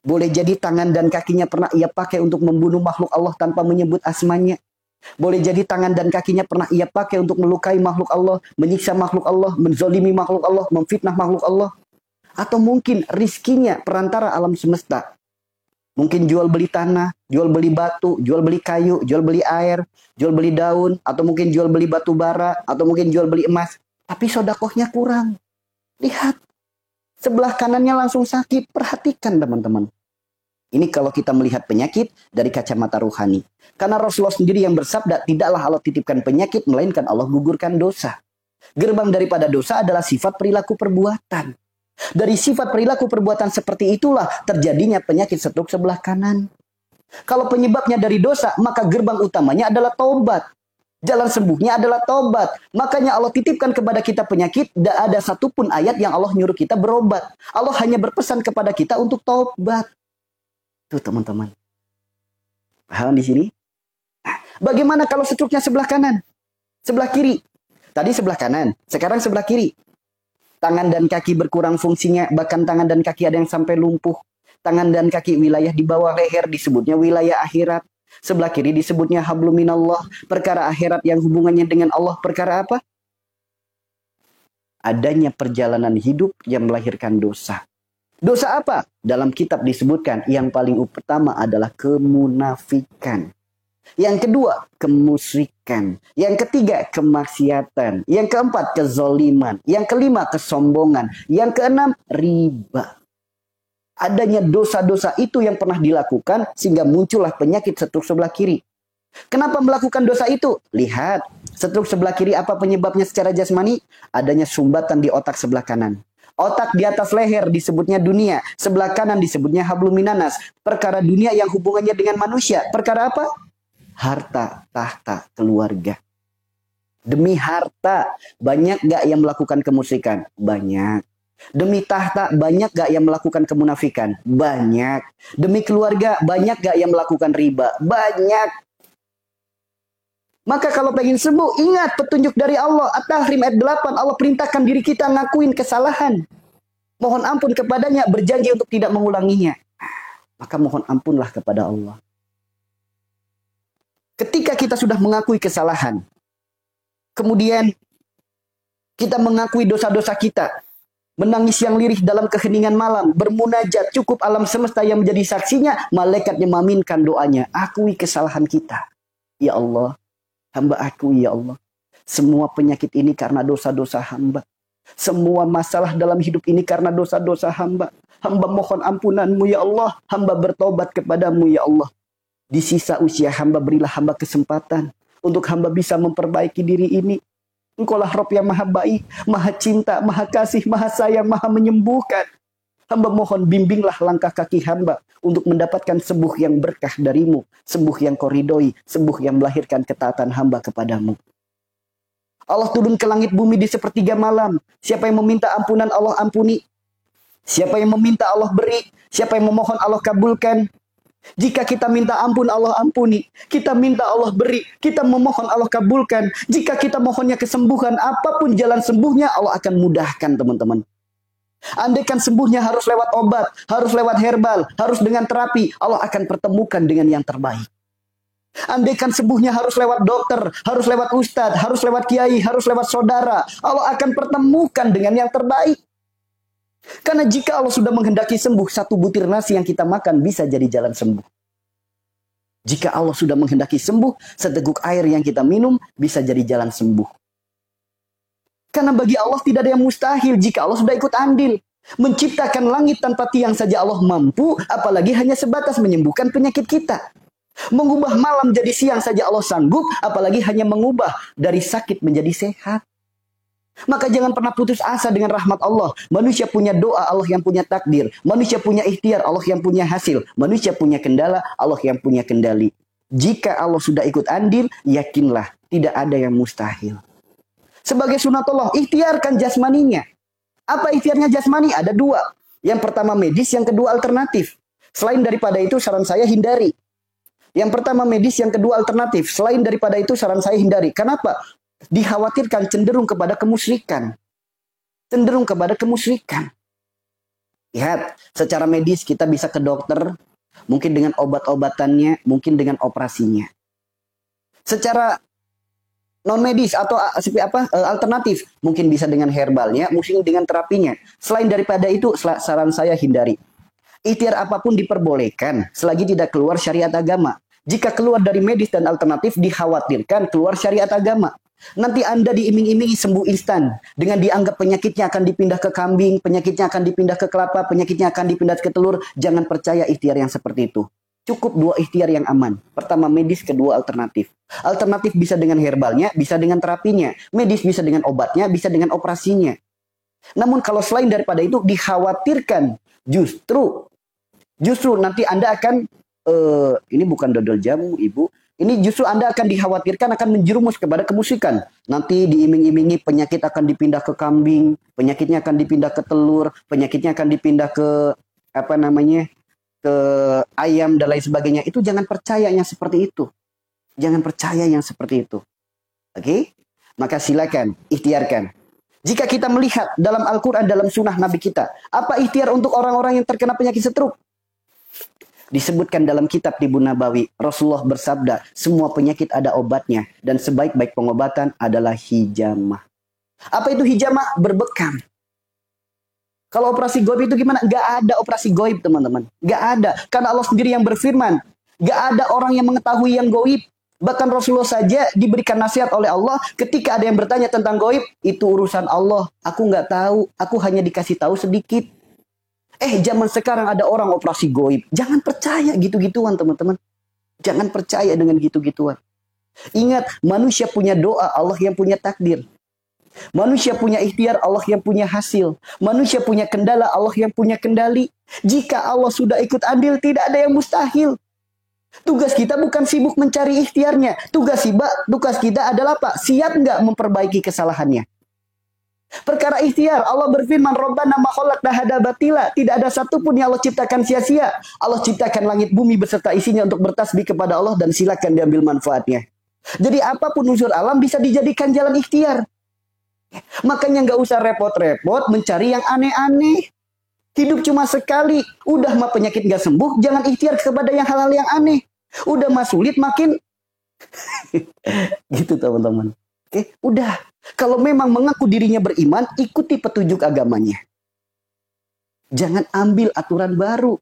Boleh jadi tangan dan kakinya pernah ia pakai untuk membunuh makhluk Allah tanpa menyebut asmanya. Boleh jadi tangan dan kakinya pernah ia pakai untuk melukai makhluk Allah, menyiksa makhluk Allah, menzolimi makhluk Allah, memfitnah makhluk Allah. Atau mungkin rizkinya perantara alam semesta. Mungkin jual beli tanah, jual beli batu, jual beli kayu, jual beli air, jual beli daun, atau mungkin jual beli batu bara, atau mungkin jual beli emas. Tapi sodakohnya kurang. Lihat, sebelah kanannya langsung sakit. Perhatikan teman-teman. Ini kalau kita melihat penyakit dari kacamata ruhani. Karena Rasulullah sendiri yang bersabda, tidaklah Allah titipkan penyakit, melainkan Allah gugurkan dosa. Gerbang daripada dosa adalah sifat perilaku perbuatan. Dari sifat perilaku perbuatan seperti itulah terjadinya penyakit stroke sebelah kanan. Kalau penyebabnya dari dosa, maka gerbang utamanya adalah taubat. Jalan sembuhnya adalah taubat. Makanya Allah titipkan kepada kita penyakit, tidak ada satupun ayat yang Allah nyuruh kita berobat. Allah hanya berpesan kepada kita untuk taubat. Tuh teman-teman. Paham di sini? Bagaimana kalau stroke-nya sebelah kanan? Sebelah kiri. Tadi sebelah kanan, sekarang sebelah kiri. Tangan dan kaki berkurang fungsinya, bahkan tangan dan kaki ada yang sampai lumpuh. Tangan dan kaki wilayah di bawah leher disebutnya wilayah akhirat. Sebelah kiri disebutnya hablum minallah. Perkara akhirat yang hubungannya dengan Allah. Perkara apa? Adanya perjalanan hidup yang melahirkan dosa. Dosa apa? Dalam kitab disebutkan yang paling pertama adalah kemunafikan. Yang kedua, kemusyrikan. Yang ketiga, kemaksiatan. Yang keempat, kezoliman. Yang kelima, kesombongan. Yang keenam, riba. Adanya dosa-dosa itu yang pernah dilakukan sehingga muncullah penyakit stroke sebelah kiri. Kenapa melakukan dosa itu? Lihat, stroke sebelah kiri apa penyebabnya secara jasmani? Adanya sumbatan di otak sebelah kanan. Otak di atas leher disebutnya dunia. Sebelah kanan disebutnya hablum minanas. Perkara dunia yang hubungannya dengan manusia. Perkara apa? Harta, tahta, keluarga. Demi harta, banyak gak yang melakukan kemusyrikan? Banyak. Demi tahta, banyak gak yang melakukan kemunafikan? Banyak. Demi keluarga, banyak gak yang melakukan riba? Banyak. Maka kalau pengen sembuh, ingat petunjuk dari Allah. At-Tahrim ayat 8, Allah perintahkan diri kita ngakuin kesalahan. Mohon ampun kepadanya, berjanji untuk tidak mengulanginya. Maka mohon ampunlah kepada Allah. Ketika kita sudah mengakui kesalahan, kemudian kita mengakui dosa-dosa kita, menangis yang lirih dalam keheningan malam, bermunajat, cukup alam semesta yang menjadi saksinya, malaikatnya mengaminkan doanya. Akui kesalahan kita. Ya Allah, hamba akui ya Allah. Semua penyakit ini karena dosa-dosa hamba. Semua masalah dalam hidup ini karena dosa-dosa hamba. Hamba mohon ampunanmu ya Allah. Hamba bertobat kepadamu ya Allah. Di sisa usia hamba berilah hamba kesempatan untuk hamba bisa memperbaiki diri ini. Engkaulah Rabb yang maha baik, maha cinta, maha kasih, maha sayang, maha menyembuhkan. Hamba mohon bimbinglah langkah kaki hamba untuk mendapatkan sembuh yang berkah darimu. Sembuh yang kau ridhoi, sembuh yang melahirkan ketaatan hamba kepadamu. Allah turun ke langit bumi di sepertiga malam. Siapa yang meminta ampunan Allah ampuni. Siapa yang meminta Allah beri. Siapa yang memohon Allah kabulkan. Jika kita minta ampun Allah ampuni. Kita minta Allah beri. Kita memohon Allah kabulkan. Jika kita mohonnya kesembuhan, apapun jalan sembuhnya Allah akan mudahkan teman-teman. Andaikan sembuhnya harus lewat obat, harus lewat herbal, harus dengan terapi, Allah akan pertemukan dengan yang terbaik. Andaikan sembuhnya harus lewat dokter, harus lewat ustadz, harus lewat kiai, harus lewat saudara, Allah akan pertemukan dengan yang terbaik. Karena jika Allah sudah menghendaki sembuh, satu butir nasi yang kita makan bisa jadi jalan sembuh. Jika Allah sudah menghendaki sembuh, seteguk air yang kita minum bisa jadi jalan sembuh. Karena bagi Allah tidak ada yang mustahil jika Allah sudah ikut andil. Menciptakan langit tanpa tiang saja Allah mampu, apalagi hanya sebatas menyembuhkan penyakit kita. Mengubah malam jadi siang saja Allah sanggup, apalagi hanya mengubah dari sakit menjadi sehat. Maka jangan pernah putus asa dengan rahmat Allah. Manusia punya doa, Allah yang punya takdir. Manusia punya ikhtiar, Allah yang punya hasil. Manusia punya kendala, Allah yang punya kendali. Jika Allah sudah ikut andil, yakinlah tidak ada yang mustahil. Sebagai sunatullah, ikhtiarkan jasmaninya. Apa ikhtiarnya jasmani? Ada dua. Yang pertama medis, yang kedua alternatif. Selain daripada itu saran saya hindari. Yang pertama medis, yang kedua alternatif. Selain daripada itu saran saya hindari. Kenapa? Dikhawatirkan cenderung kepada kemusyrikan. Cenderung kepada kemusyrikan. Lihat, secara medis kita bisa ke dokter, mungkin dengan obat-obatannya, mungkin dengan operasinya. Secara non medis atau alternatif, mungkin bisa dengan herbalnya, mungkin dengan terapinya. Selain daripada itu, saran saya hindari. Ikhtiar apapun diperbolehkan selagi tidak keluar syariat agama. Jika keluar dari medis dan alternatif, dikhawatirkan keluar syariat agama. Nanti Anda diiming-imingi sembuh instan dengan dianggap penyakitnya akan dipindah ke kambing, penyakitnya akan dipindah ke kelapa, penyakitnya akan dipindah ke telur. Jangan percaya ikhtiar yang seperti itu. Cukup dua ikhtiar yang aman. Pertama medis, kedua alternatif. Alternatif bisa dengan herbalnya, bisa dengan terapinya. Medis bisa dengan obatnya, bisa dengan operasinya. Namun kalau selain daripada itu dikhawatirkan justru nanti Anda akan ini bukan dodol jamu, Ibu. Ini justru Anda akan dikhawatirkan akan menjerumus kepada kemusyrikan. Nanti diiming-imingi penyakit akan dipindah ke kambing, penyakitnya akan dipindah ke telur, penyakitnya akan dipindah ke ke ayam dan lain sebagainya. Itu jangan percaya yang seperti itu. Jangan percaya yang seperti itu. Oke? Maka silakan ikhtiarkan. Jika kita melihat dalam Al-Quran, dalam sunnah Nabi kita, apa ikhtiar untuk orang-orang yang terkena penyakit stroke? Disebutkan dalam kitab Tibbun Nabawi, Rasulullah bersabda, semua penyakit ada obatnya, dan sebaik-baik pengobatan adalah hijamah. Apa itu hijamah? Berbekam. Kalau operasi goib itu gimana? Gak ada operasi goib, teman-teman. Gak ada. Karena Allah sendiri yang berfirman, gak ada orang yang mengetahui yang goib. Bahkan Rasulullah saja diberikan nasihat oleh Allah ketika ada yang bertanya tentang goib, itu urusan Allah. Aku nggak tahu, aku hanya dikasih tahu sedikit. Zaman sekarang ada orang operasi goib. Jangan percaya gitu-gituan, teman-teman. Jangan percaya dengan gitu-gituan. Ingat, manusia punya doa, Allah yang punya takdir. Manusia punya ikhtiar, Allah yang punya hasil. Manusia punya kendala, Allah yang punya kendali. Jika Allah sudah ikut andil, tidak ada yang mustahil. Tugas kita bukan sibuk mencari ikhtiarnya. Tugas kita adalah Pak, siap nggak memperbaiki kesalahannya. Perkara ikhtiar, Allah berfirman, Rabbana ma khalaqta hadza batila. Tidak ada satupun yang Allah ciptakan sia-sia. Allah ciptakan langit bumi beserta isinya untuk bertasbih kepada Allah dan silakan diambil manfaatnya. Jadi apapun unsur alam bisa dijadikan jalan ikhtiar. Makanya nggak usah repot-repot mencari yang aneh-aneh. Hidup cuma sekali. Udah mah penyakit nggak sembuh, jangan ikhtiar kepada yang hal-hal yang aneh. Udah mah sulit makin gitu, teman-teman. Oke, udah. Kalau memang mengaku dirinya beriman, ikuti petunjuk agamanya. Jangan ambil aturan baru.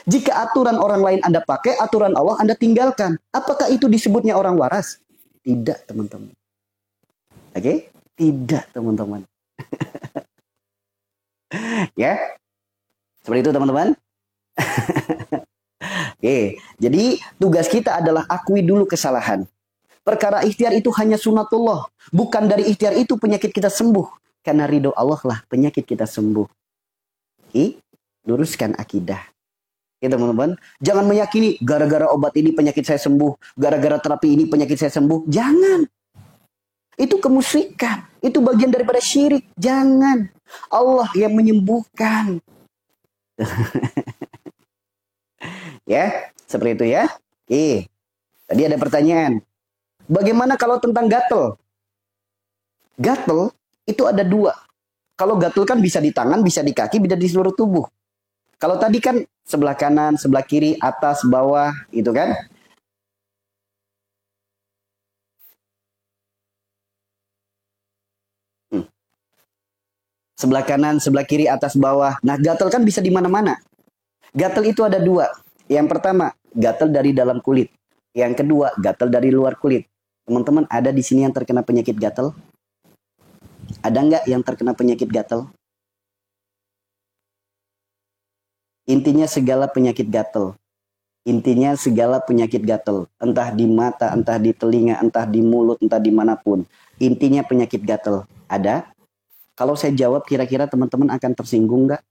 Jika aturan orang lain Anda pakai, aturan Allah Anda tinggalkan. Apakah itu disebutnya orang waras? Tidak, teman-teman. Oke? Tidak, teman-teman. Ya. Seperti itu, teman-teman. Oke, jadi tugas kita adalah akui dulu kesalahan. Perkara ikhtiar itu hanya sunatullah. Bukan dari ikhtiar itu penyakit kita sembuh. Karena ridho Allah lah penyakit kita sembuh. Oke, luruskan akidah. Oke, teman-teman. Jangan meyakini gara-gara obat ini penyakit saya sembuh. Gara-gara terapi ini penyakit saya sembuh. Jangan. Itu kemusyrikan. Itu bagian daripada syirik. Jangan. Allah yang menyembuhkan. Ya, seperti itu ya. Oke. Tadi ada pertanyaan. Bagaimana kalau tentang gatel? Gatel itu ada dua. Kalau gatel kan bisa di tangan, bisa di kaki, bisa di seluruh tubuh. Kalau tadi kan sebelah kanan, sebelah kiri, atas, bawah, gitu kan? Sebelah kanan, sebelah kiri, atas, bawah. Nah, gatel kan bisa di mana-mana. Gatel itu ada dua. Yang pertama, gatel dari dalam kulit. Yang kedua, gatel dari luar kulit. Teman-teman, ada di sini yang terkena penyakit gatel? Ada nggak yang terkena penyakit gatel? Intinya segala penyakit gatel. Intinya segala penyakit gatel. Entah di mata, entah di telinga, entah di mulut, entah dimanapun. Intinya penyakit gatel. Ada? Kalau saya jawab, kira-kira teman-teman akan tersinggung nggak?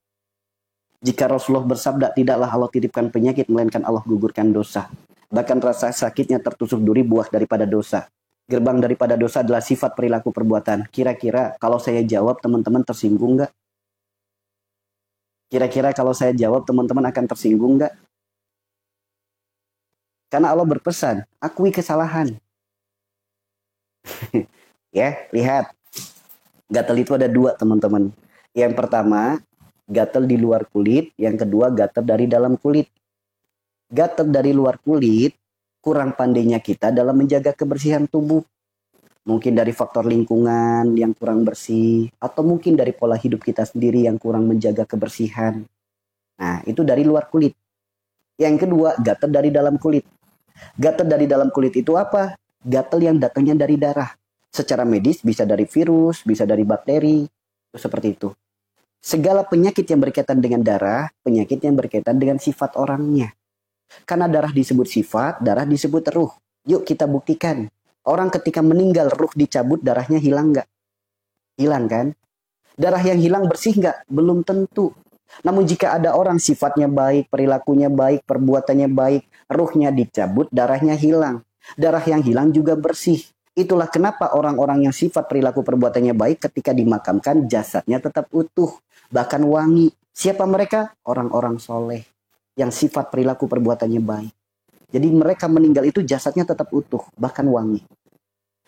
Jika Rasulullah bersabda, tidaklah Allah titipkan penyakit, melainkan Allah gugurkan dosa. Bahkan rasa sakitnya tertusuk duri, buah daripada dosa. Gerbang daripada dosa adalah sifat perilaku perbuatan. Kira-kira kalau saya jawab, teman-teman tersinggung nggak? Kira-kira kalau saya jawab, teman-teman akan tersinggung nggak? Karena Allah berpesan, akui kesalahan. Ya, lihat. Gatal itu ada dua, teman-teman. Yang pertama, gatal di luar kulit. Yang kedua, gatal dari dalam kulit. Gatal dari luar kulit, kurang pandainya kita dalam menjaga kebersihan tubuh. Mungkin dari faktor lingkungan yang kurang bersih, atau mungkin dari pola hidup kita sendiri yang kurang menjaga kebersihan. Nah, itu dari luar kulit. Yang kedua, gatal dari dalam kulit. Gatal dari dalam kulit itu apa? Gatal yang datangnya dari darah. Secara medis bisa dari virus, bisa dari bakteri, seperti itu. Segala penyakit yang berkaitan dengan darah, penyakit yang berkaitan dengan sifat orangnya. Karena darah disebut sifat, darah disebut ruh. Yuk kita buktikan. Orang ketika meninggal, ruh dicabut, darahnya hilang nggak? Hilang kan? Darah yang hilang bersih nggak? Belum tentu. Namun jika ada orang sifatnya baik, perilakunya baik, perbuatannya baik, ruhnya dicabut, darahnya hilang. Darah yang hilang juga bersih. Itulah kenapa orang-orang yang sifat perilaku perbuatannya baik ketika dimakamkan jasadnya tetap utuh. Bahkan wangi. Siapa mereka? Orang-orang soleh. Yang sifat perilaku perbuatannya baik. Jadi mereka meninggal itu jasadnya tetap utuh. Bahkan wangi.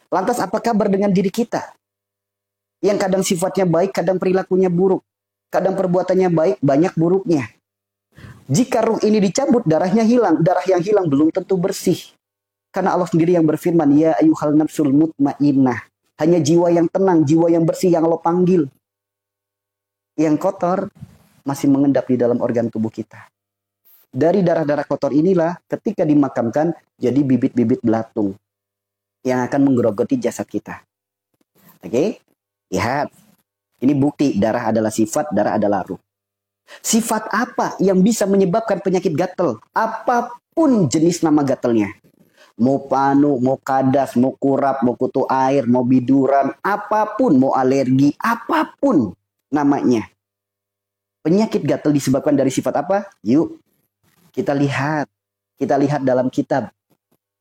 Lantas apa kabar dengan diri kita? Yang kadang sifatnya baik, kadang perilakunya buruk. Kadang perbuatannya baik, banyak buruknya. Jika ruh ini dicabut, darahnya hilang. Darah yang hilang belum tentu bersih. Karena Allah sendiri yang berfirman, ya ayyuhal nafsul mutmainnah. Hanya jiwa yang tenang, jiwa yang bersih yang Allah panggil. Yang kotor masih mengendap di dalam organ tubuh kita. Dari darah-darah kotor inilah ketika dimakamkan jadi bibit-bibit belatung yang akan menggerogoti jasad kita. Oke? Lihat. Ini bukti darah adalah sifat, darah adalah ruh. Sifat apa yang bisa menyebabkan penyakit gatal? Apapun jenis nama gatalnya. Mau panu, mau kadas, mau kurap, mau kutu air, mau biduran, apapun, mau alergi, apapun namanya. Penyakit gatal disebabkan dari sifat apa? Yuk, kita lihat. Kita lihat dalam kitab.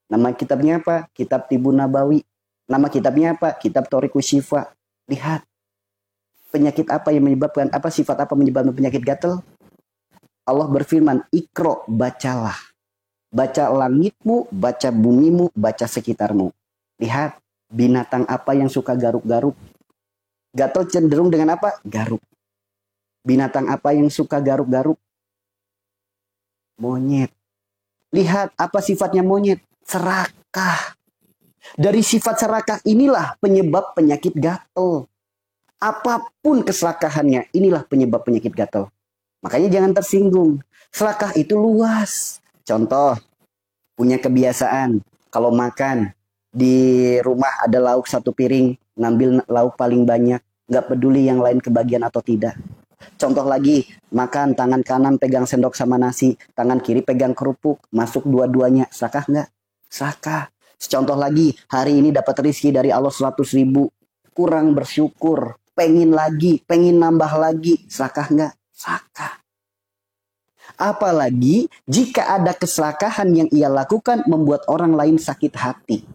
Nama kitabnya apa? Kitab Tibun Nabawi. Nama kitabnya apa? Kitab Thoriqus Syifa. Lihat. Penyakit apa yang menyebabkan, apa sifat apa menyebabkan penyakit gatal? Allah berfirman, Iqra, bacalah. Baca langitmu, baca bumimu, baca sekitarmu. Lihat, binatang apa yang suka garuk-garuk? Gatal cenderung dengan apa? Garuk. Binatang apa yang suka garuk-garuk? Monyet. Lihat, apa sifatnya monyet? Serakah. Dari sifat serakah inilah penyebab penyakit gatal. Apapun keserakahannya, inilah penyebab penyakit gatal. Makanya jangan tersinggung. Serakah itu luas. Contoh, punya kebiasaan, kalau makan, di rumah ada lauk satu piring, ngambil lauk paling banyak, nggak peduli yang lain kebagian atau tidak. Contoh lagi, makan, tangan kanan pegang sendok sama nasi, tangan kiri pegang kerupuk, masuk dua-duanya, serakah nggak? Serakah. Contoh lagi, hari ini dapat rezeki dari Allah 100.000, kurang bersyukur, pengen lagi, pengen nambah lagi, serakah nggak? Serakah. Apalagi jika ada keserakahan yang ia lakukan membuat orang lain sakit hati.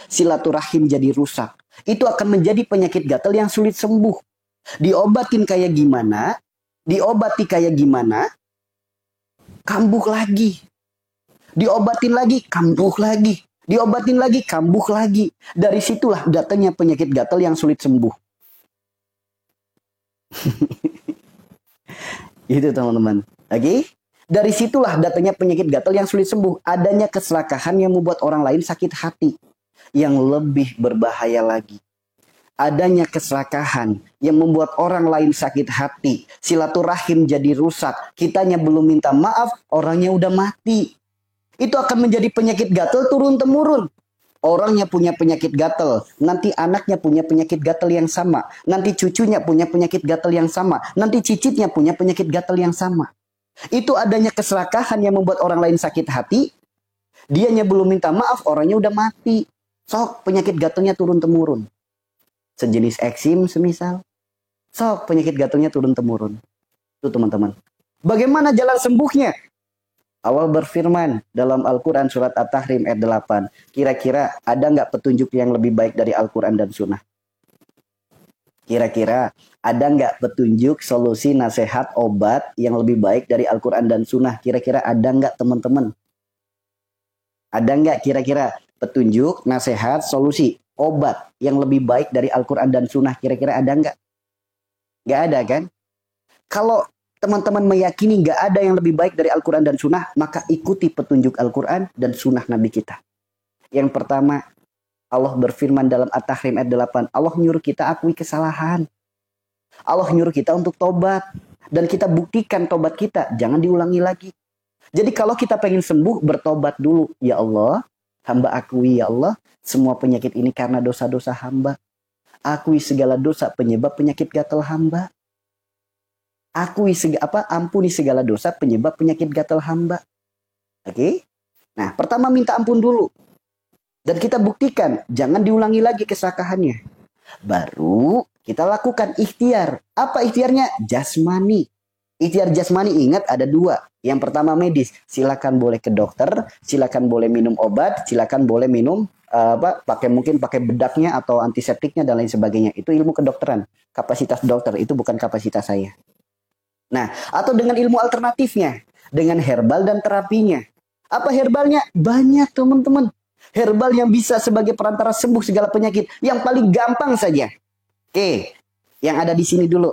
Silaturahim jadi rusak. Itu akan menjadi penyakit gatal yang sulit sembuh. Diobatin kayak gimana? Diobati kayak gimana? Kambuh lagi. Diobatin lagi, kambuh lagi. Diobatin lagi, kambuh lagi. Dari situlah datangnya penyakit gatal yang sulit sembuh. Itu teman-teman. Oke? Dari situlah datangnya penyakit gatal yang sulit sembuh. Adanya keserakahan yang membuat orang lain sakit hati. Yang lebih berbahaya lagi. Adanya keserakahan yang membuat orang lain sakit hati. Silaturahim jadi rusak. Kitanya belum minta maaf, orangnya udah mati. Itu akan menjadi penyakit gatal turun-temurun. Orangnya punya penyakit gatal. Nanti anaknya punya penyakit gatal yang sama. Nanti cucunya punya penyakit gatal yang sama. Nanti cicitnya punya penyakit gatal yang sama. Itu adanya keserakahan yang membuat orang lain sakit hati. Dianya belum minta maaf, orangnya udah mati. Sok penyakit gatalnya turun-temurun. Sejenis eksim semisal. Sok penyakit gatalnya turun-temurun. Itu teman-teman. Bagaimana jalan sembuhnya? Allah berfirman dalam Al-Quran surat At-Tahrim ayat 8. Kira-kira ada nggak petunjuk yang lebih baik dari Al-Quran dan Sunnah? Kira-kira ada nggak petunjuk solusi nasihat obat yang lebih baik dari Al-Quran dan Sunnah? Kira-kira ada nggak teman-teman? Ada nggak kira-kira petunjuk, nasihat, solusi obat yang lebih baik dari Al-Quran dan Sunnah? Kira-kira ada nggak? Nggak ada kan? Kalau teman-teman meyakini nggak ada yang lebih baik dari Al-Quran dan Sunnah, maka ikuti petunjuk Al-Quran dan Sunnah Nabi kita. Yang pertama, Allah berfirman dalam At-Tahrim ayat 8, Allah nyuruh kita akui kesalahan. Allah nyuruh kita untuk tobat. Dan kita buktikan tobat kita, jangan diulangi lagi. Jadi kalau kita pengen sembuh, bertobat dulu. Ya Allah, hamba akui ya Allah, semua penyakit ini karena dosa-dosa hamba. Akui segala dosa penyebab penyakit gatal hamba. Ampuni segala dosa penyebab penyakit gatal hamba. Oke? Nah, pertama minta ampun dulu. Dan kita buktikan, jangan diulangi lagi kesalahannya. Baru kita lakukan ikhtiar. Apa ikhtiarnya? Jasmani. Ikhtiar jasmani ingat ada dua. Yang pertama medis. Silakan boleh ke dokter, silakan boleh minum obat, silakan boleh minum mungkin pakai bedaknya atau antiseptiknya dan lain sebagainya. Itu ilmu kedokteran. Kapasitas dokter itu bukan kapasitas saya. Nah, atau dengan ilmu alternatifnya, dengan herbal dan terapinya. Apa herbalnya? Banyak teman-teman. Herbal yang bisa sebagai perantara sembuh segala penyakit. Yang paling gampang saja. Oke, yang ada di sini dulu.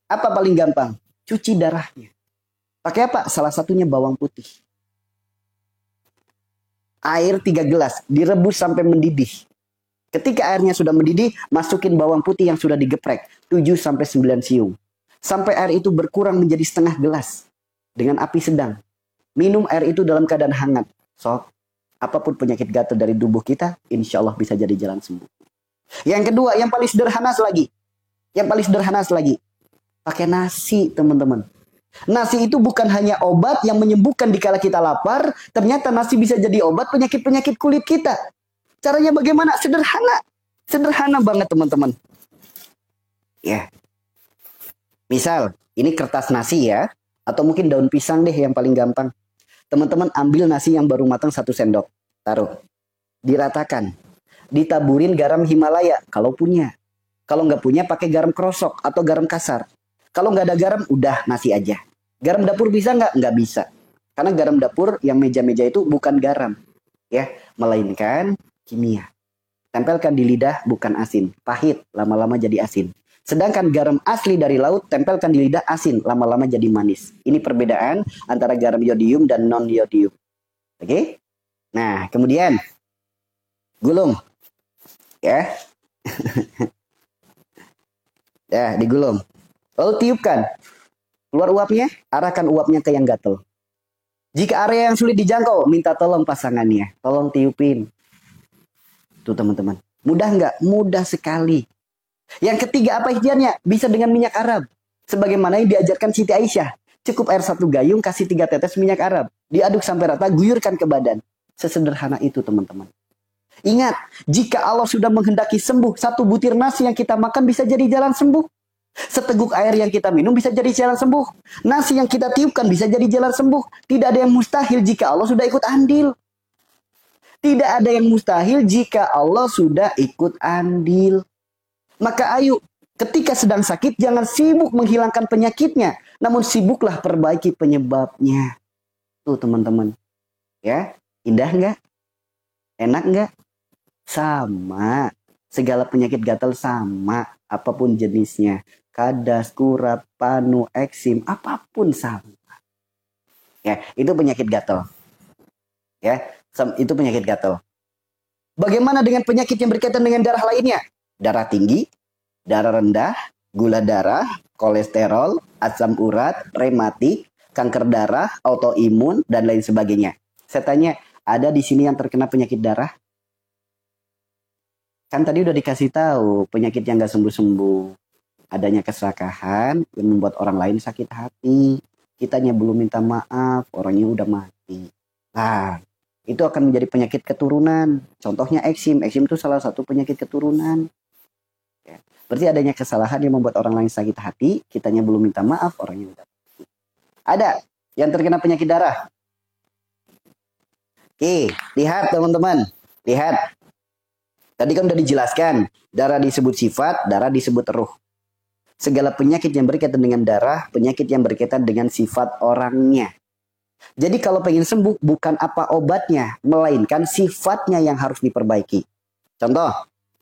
Apa paling gampang? Cuci darahnya. Pakai apa? Salah satunya bawang putih. Air 3 gelas, direbus sampai mendidih. Ketika airnya sudah mendidih, masukin bawang putih yang sudah digeprek. 7-9 siung. Sampai air itu berkurang menjadi setengah gelas. Dengan api sedang. Minum air itu dalam keadaan hangat. Sok, apapun penyakit gatal dari tubuh kita, insya Allah bisa jadi jalan sembuh. Yang kedua, yang paling sederhana lagi. Pakai nasi, teman-teman. Nasi itu bukan hanya obat yang menyembuhkan dikala kita lapar. Ternyata nasi bisa jadi obat penyakit-penyakit kulit kita. Caranya bagaimana? Sederhana. Sederhana banget, teman-teman. Ya. Misal, ini kertas nasi ya. Atau mungkin daun pisang deh yang paling gampang. Teman-teman ambil nasi yang baru matang 1 sendok. Taruh. Diratakan. Ditaburin garam Himalaya kalau punya. Kalau nggak punya pakai garam krosok atau garam kasar. Kalau nggak ada garam, udah nasi aja. Garam dapur bisa nggak? Nggak bisa. Karena garam dapur yang meja-meja itu bukan garam. Ya, melainkan kimia. Tempelkan di lidah bukan asin. Pahit, lama-lama jadi asin. Sedangkan garam asli dari laut, tempelkan di lidah asin, lama-lama jadi manis. Ini perbedaan antara garam yodium dan non-yodium. Oke? Nah, kemudian gulung. Ya. Ya, digulung. Lalu tiupkan. Keluar uapnya, arahkan uapnya ke yang gatel. Jika area yang sulit dijangkau, minta tolong pasangannya. Tolong tiupin. Tuh teman-teman. Mudah nggak? Mudah sekali. Yang ketiga apa ikhtiarnya? Bisa dengan minyak Arab. Sebagaimana yang diajarkan Siti Aisyah. Cukup air 1 gayung, kasih 3 tetes minyak Arab. Diaduk sampai rata, guyurkan ke badan. Sesederhana itu teman-teman. Ingat, jika Allah sudah menghendaki sembuh, 1 butir nasi yang kita makan bisa jadi jalan sembuh. Seteguk air yang kita minum bisa jadi jalan sembuh. Nasi yang kita tiupkan bisa jadi jalan sembuh. Tidak ada yang mustahil jika Allah sudah ikut andil. Tidak ada yang mustahil jika Allah sudah ikut andil. Maka ayo, ketika sedang sakit, jangan sibuk menghilangkan penyakitnya. Namun sibuklah perbaiki penyebabnya. Tuh teman-teman. Ya, indah nggak? Enak nggak? Sama. Segala penyakit gatal sama. Apapun jenisnya. Kadas, kurap, panu, eksim. Apapun sama. Ya, itu penyakit gatal. Ya, itu penyakit gatal. Bagaimana dengan penyakit yang berkaitan dengan darah lainnya? Darah tinggi, darah rendah, gula darah, kolesterol, asam urat, rematik, kanker darah, autoimun, dan lain sebagainya. Saya tanya, ada di sini yang terkena penyakit darah? Kan tadi udah dikasih tahu, penyakit yang nggak sembuh-sembuh. Adanya keserakahan yang membuat orang lain sakit hati. Kitanya belum minta maaf, orangnya udah mati. Nah, itu akan menjadi penyakit keturunan. Contohnya eksim. Eksim itu salah satu penyakit keturunan. Berarti adanya kesalahan yang membuat orang lain sakit hati, kitanya belum minta maaf, orangnya minta. Ada yang terkena penyakit darah. Oke, lihat teman-teman. Lihat. Tadi kan udah dijelaskan. Darah disebut sifat, darah disebut ruh. Segala penyakit yang berkaitan dengan darah, penyakit yang berkaitan dengan sifat orangnya. Jadi kalau pengen sembuh, bukan apa obatnya, melainkan sifatnya yang harus diperbaiki. Contoh,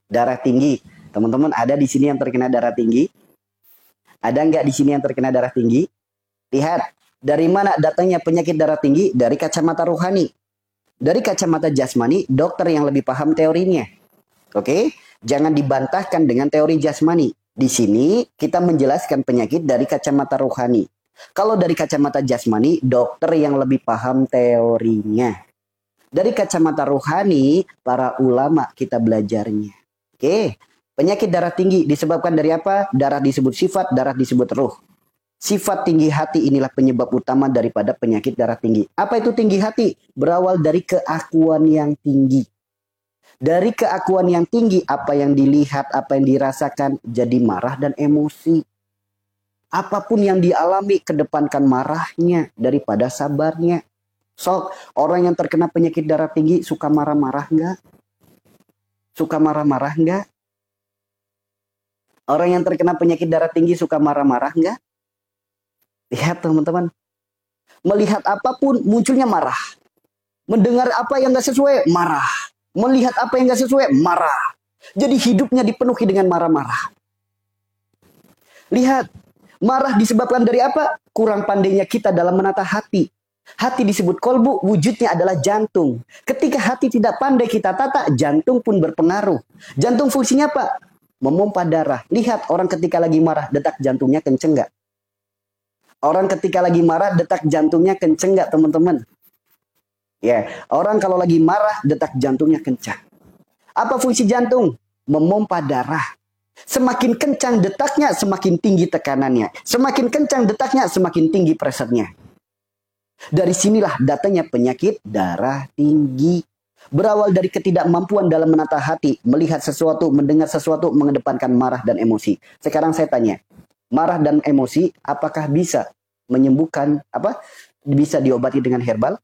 darah tinggi. Teman-teman ada di sini yang terkena darah tinggi? Ada nggak di sini yang terkena darah tinggi? Lihat, dari mana datangnya penyakit darah tinggi? Dari kacamata rohani. Dari kacamata jasmani, dokter yang lebih paham teorinya. Oke, jangan dibantahkan dengan teori jasmani. Di sini kita menjelaskan penyakit dari kacamata rohani. Kalau dari kacamata jasmani, dokter yang lebih paham teorinya. Dari kacamata rohani, para ulama kita belajarnya. Oke, penyakit darah tinggi disebabkan dari apa? Darah disebut sifat, darah disebut ruh. Sifat tinggi hati inilah penyebab utama daripada penyakit darah tinggi. Apa itu tinggi hati? Berawal dari keakuan yang tinggi. Dari keakuan yang tinggi, apa yang dilihat, apa yang dirasakan, jadi marah dan emosi. Apapun yang dialami, kedepankan marahnya daripada sabarnya. So, orang yang terkena penyakit darah tinggi suka marah-marah enggak? Suka marah-marah enggak? Orang yang terkena penyakit darah tinggi suka marah-marah enggak? Lihat teman-teman. Melihat apapun munculnya marah. Mendengar apa yang enggak sesuai, marah. Melihat apa yang nggak sesuai, marah. Jadi hidupnya dipenuhi dengan marah-marah. Lihat, marah disebabkan dari apa? Kurang pandainya kita dalam menata hati. Hati disebut kolbu, wujudnya adalah jantung. Ketika hati tidak pandai kita tata, jantung pun berpengaruh. Jantung fungsinya apa? Memompa darah. Lihat, orang ketika lagi marah, detak jantungnya kenceng nggak? Orang ketika lagi marah, detak jantungnya kenceng nggak, teman-teman? Ya, orang kalau lagi marah, detak jantungnya kencang. Apa fungsi jantung? Memompa darah. Semakin kencang detaknya, semakin tinggi tekanannya. Semakin kencang detaknya, semakin tinggi pressure-nya. Dari sinilah datanya penyakit darah tinggi. Berawal dari ketidakmampuan dalam menata hati, melihat sesuatu, mendengar sesuatu, mengedepankan marah dan emosi. Sekarang saya tanya, marah dan emosi apakah bisa menyembuhkan, bisa diobati dengan herbal?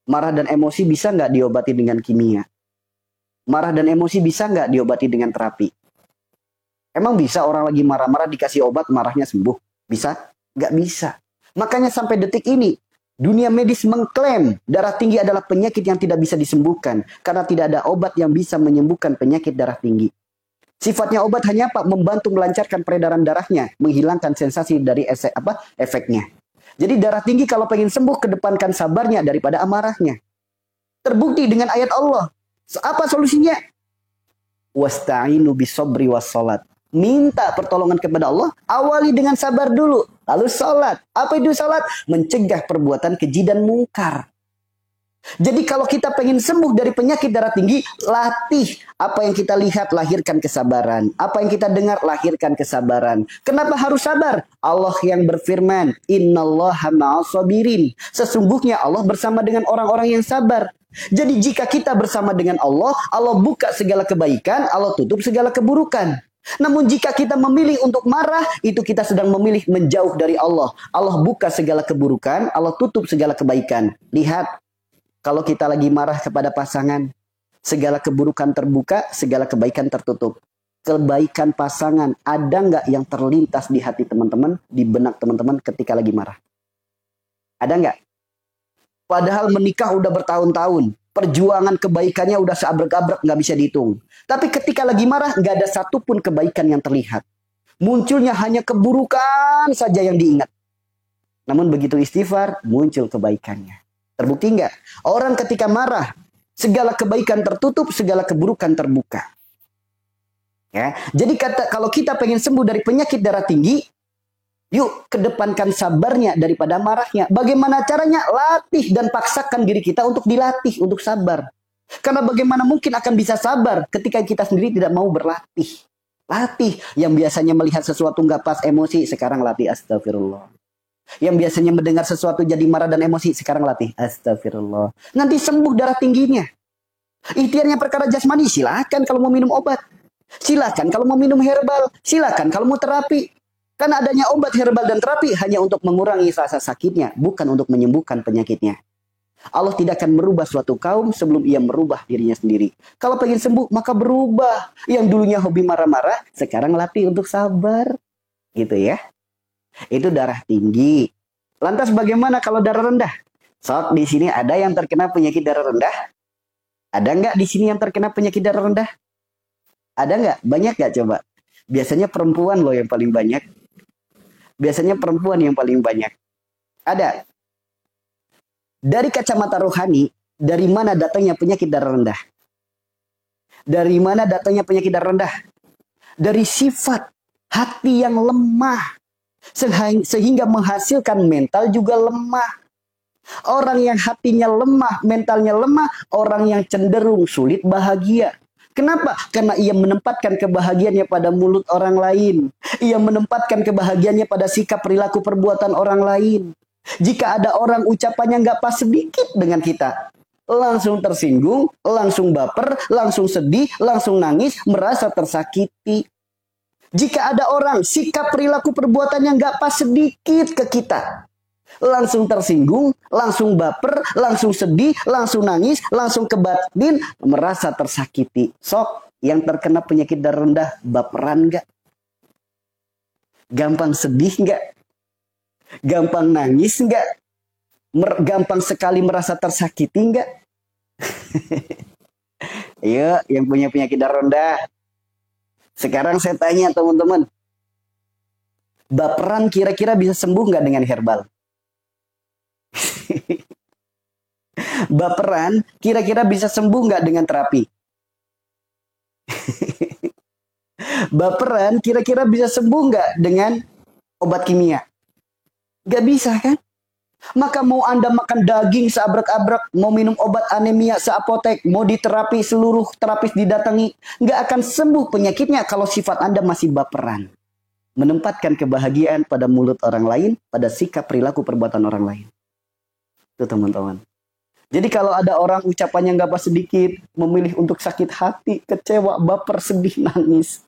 Marah dan emosi bisa nggak diobati dengan kimia? Marah dan emosi bisa nggak diobati dengan terapi? Emang bisa orang lagi marah-marah dikasih obat marahnya sembuh? Bisa? Nggak bisa. Makanya sampai detik ini, dunia medis mengklaim darah tinggi adalah penyakit yang tidak bisa disembuhkan. Karena tidak ada obat yang bisa menyembuhkan penyakit darah tinggi. Sifatnya obat hanya apa? Membantu melancarkan peredaran darahnya. Menghilangkan sensasi dari efeknya. Jadi darah tinggi kalau pengen sembuh, kedepankan sabarnya daripada amarahnya. Terbukti dengan ayat Allah. Apa solusinya? Wasta'inu bisobri wassalat. Minta pertolongan kepada Allah, awali dengan sabar dulu. Lalu salat. Apa itu salat? Mencegah perbuatan keji dan mungkar. Jadi kalau kita pengen sembuh dari penyakit darah tinggi, latih. Apa yang kita lihat, lahirkan kesabaran. Apa yang kita dengar, lahirkan kesabaran. Kenapa harus sabar? Allah yang berfirman, Innallaha ma'as-sabirin. Sesungguhnya Allah bersama dengan orang-orang yang sabar. Jadi jika kita bersama dengan Allah, Allah buka segala kebaikan, Allah tutup segala keburukan. Namun jika kita memilih untuk marah, itu kita sedang memilih menjauh dari Allah. Allah buka segala keburukan, Allah tutup segala kebaikan. Lihat. Kalau kita lagi marah kepada pasangan, segala keburukan terbuka, segala kebaikan tertutup. Kebaikan pasangan, ada nggak yang terlintas di hati teman-teman, di benak teman-teman ketika lagi marah? Ada nggak? Padahal menikah udah bertahun-tahun, perjuangan kebaikannya udah seabrek-abrek, nggak bisa dihitung. Tapi ketika lagi marah, nggak ada satupun kebaikan yang terlihat. Munculnya hanya keburukan saja yang diingat. Namun begitu istighfar, muncul kebaikannya. Terbukti enggak? Orang ketika marah, segala kebaikan tertutup, segala keburukan terbuka. Ya, jadi kalau kita pengen sembuh dari penyakit darah tinggi, yuk kedepankan sabarnya daripada marahnya. Bagaimana caranya? Latih dan paksakan diri kita untuk dilatih, untuk sabar. Karena bagaimana mungkin akan bisa sabar ketika kita sendiri tidak mau berlatih. Latih. Yang biasanya melihat sesuatu nggak pas emosi, sekarang latih astagfirullah. Yang biasanya mendengar sesuatu jadi marah dan emosi, sekarang latih astagfirullah. Nanti sembuh darah tingginya. Ikhtiarnya perkara jasmani, silakan kalau mau minum obat. Silakan kalau mau minum herbal, silakan kalau mau terapi. Karena adanya obat herbal dan terapi hanya untuk mengurangi rasa sakitnya, bukan untuk menyembuhkan penyakitnya. Allah tidak akan merubah suatu kaum sebelum ia merubah dirinya sendiri. Kalau pengen sembuh, maka berubah. Yang dulunya hobi marah-marah, sekarang latih untuk sabar. Gitu ya. Itu darah tinggi. Lantas bagaimana kalau darah rendah? Sok, di sini ada yang terkena penyakit darah rendah? Ada nggak di sini yang terkena penyakit darah rendah? Ada nggak? Banyak nggak coba? Biasanya perempuan loh yang paling banyak. Biasanya perempuan yang paling banyak. Ada. Dari kacamata rohani, dari mana datangnya penyakit darah rendah? Dari mana datangnya penyakit darah rendah? Dari sifat hati yang lemah. Sehingga menghasilkan mental juga lemah. Orang yang hatinya lemah, mentalnya lemah, orang yang cenderung sulit bahagia. Kenapa? Karena ia menempatkan kebahagiaannya pada mulut orang lain. Ia menempatkan kebahagiaannya pada sikap perilaku perbuatan orang lain. Jika ada orang ucapannya nggak pas sedikit dengan kita, langsung tersinggung, langsung baper, langsung sedih, langsung nangis, merasa tersakiti. Jika ada orang sikap perilaku perbuatannya nggak pas sedikit ke kita, langsung tersinggung, langsung baper, langsung sedih, langsung nangis, langsung ke batin, merasa tersakiti. Sok, yang terkena penyakit darah rendah, baperan nggak? Gampang sedih nggak? Gampang nangis nggak? Gampang sekali merasa tersakiti nggak? Ayo, yang punya penyakit darah rendah. Sekarang saya tanya teman-teman, baperan kira-kira bisa sembuh nggak dengan herbal? Baperan kira-kira bisa sembuh nggak dengan terapi? Baperan kira-kira bisa sembuh nggak dengan obat kimia? Gak bisa kan? Maka mau Anda makan daging seabrek-abrek, mau minum obat anemia seapotek, mau diterapi seluruh terapis didatangi, gak akan sembuh penyakitnya kalau sifat Anda masih baperan. Menempatkan kebahagiaan pada mulut orang lain, pada sikap perilaku perbuatan orang lain. Itu teman-teman. Jadi kalau ada orang ucapannya gak pas sedikit, memilih untuk sakit hati, kecewa, baper, sedih, nangis.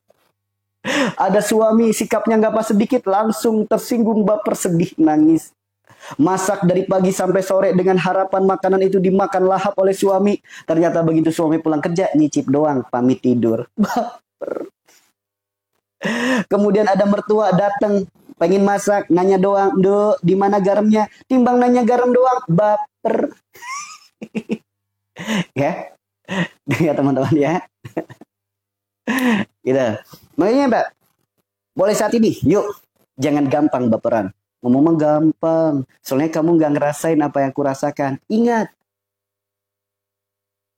Ada suami sikapnya gak pas sedikit, langsung tersinggung, baper, sedih, nangis. Masak dari pagi sampai sore dengan harapan makanan itu dimakan lahap oleh suami. Ternyata begitu suami pulang kerja, nyicip doang, pamit tidur. Baper. Kemudian ada mertua datang, pengen masak, nanya doang, "Do, di mana garamnya?" Timbang nanya garam doang, baper. Ya. Ya teman-teman ya. Gitu. Makanya Mbak, mulai saat ini, yuk jangan gampang baperan. Ngomong mah gampang, soalnya kamu nggak ngerasain apa yang aku rasakan. Ingat,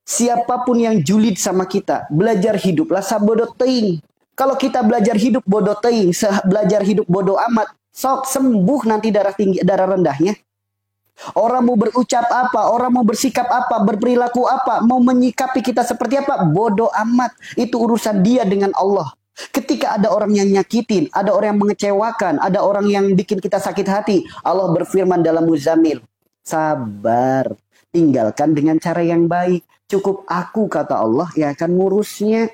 siapapun yang julid sama kita, belajar hiduplah sabodo teing. Kalau kita belajar hidup bodoh teing, belajar hidup bodoh amat, sok sembuh nanti darah tinggi, darah rendahnya. Orang mau berucap apa, orang mau bersikap apa, berperilaku apa, mau menyikapi kita seperti apa, bodoh amat. Itu urusan dia dengan Allah. Ketika ada orang yang nyakitin, ada orang yang mengecewakan, ada orang yang bikin kita sakit hati, Allah berfirman dalam Muzammil, sabar, tinggalkan dengan cara yang baik. Cukup aku, kata Allah, yang akan ngurusnya.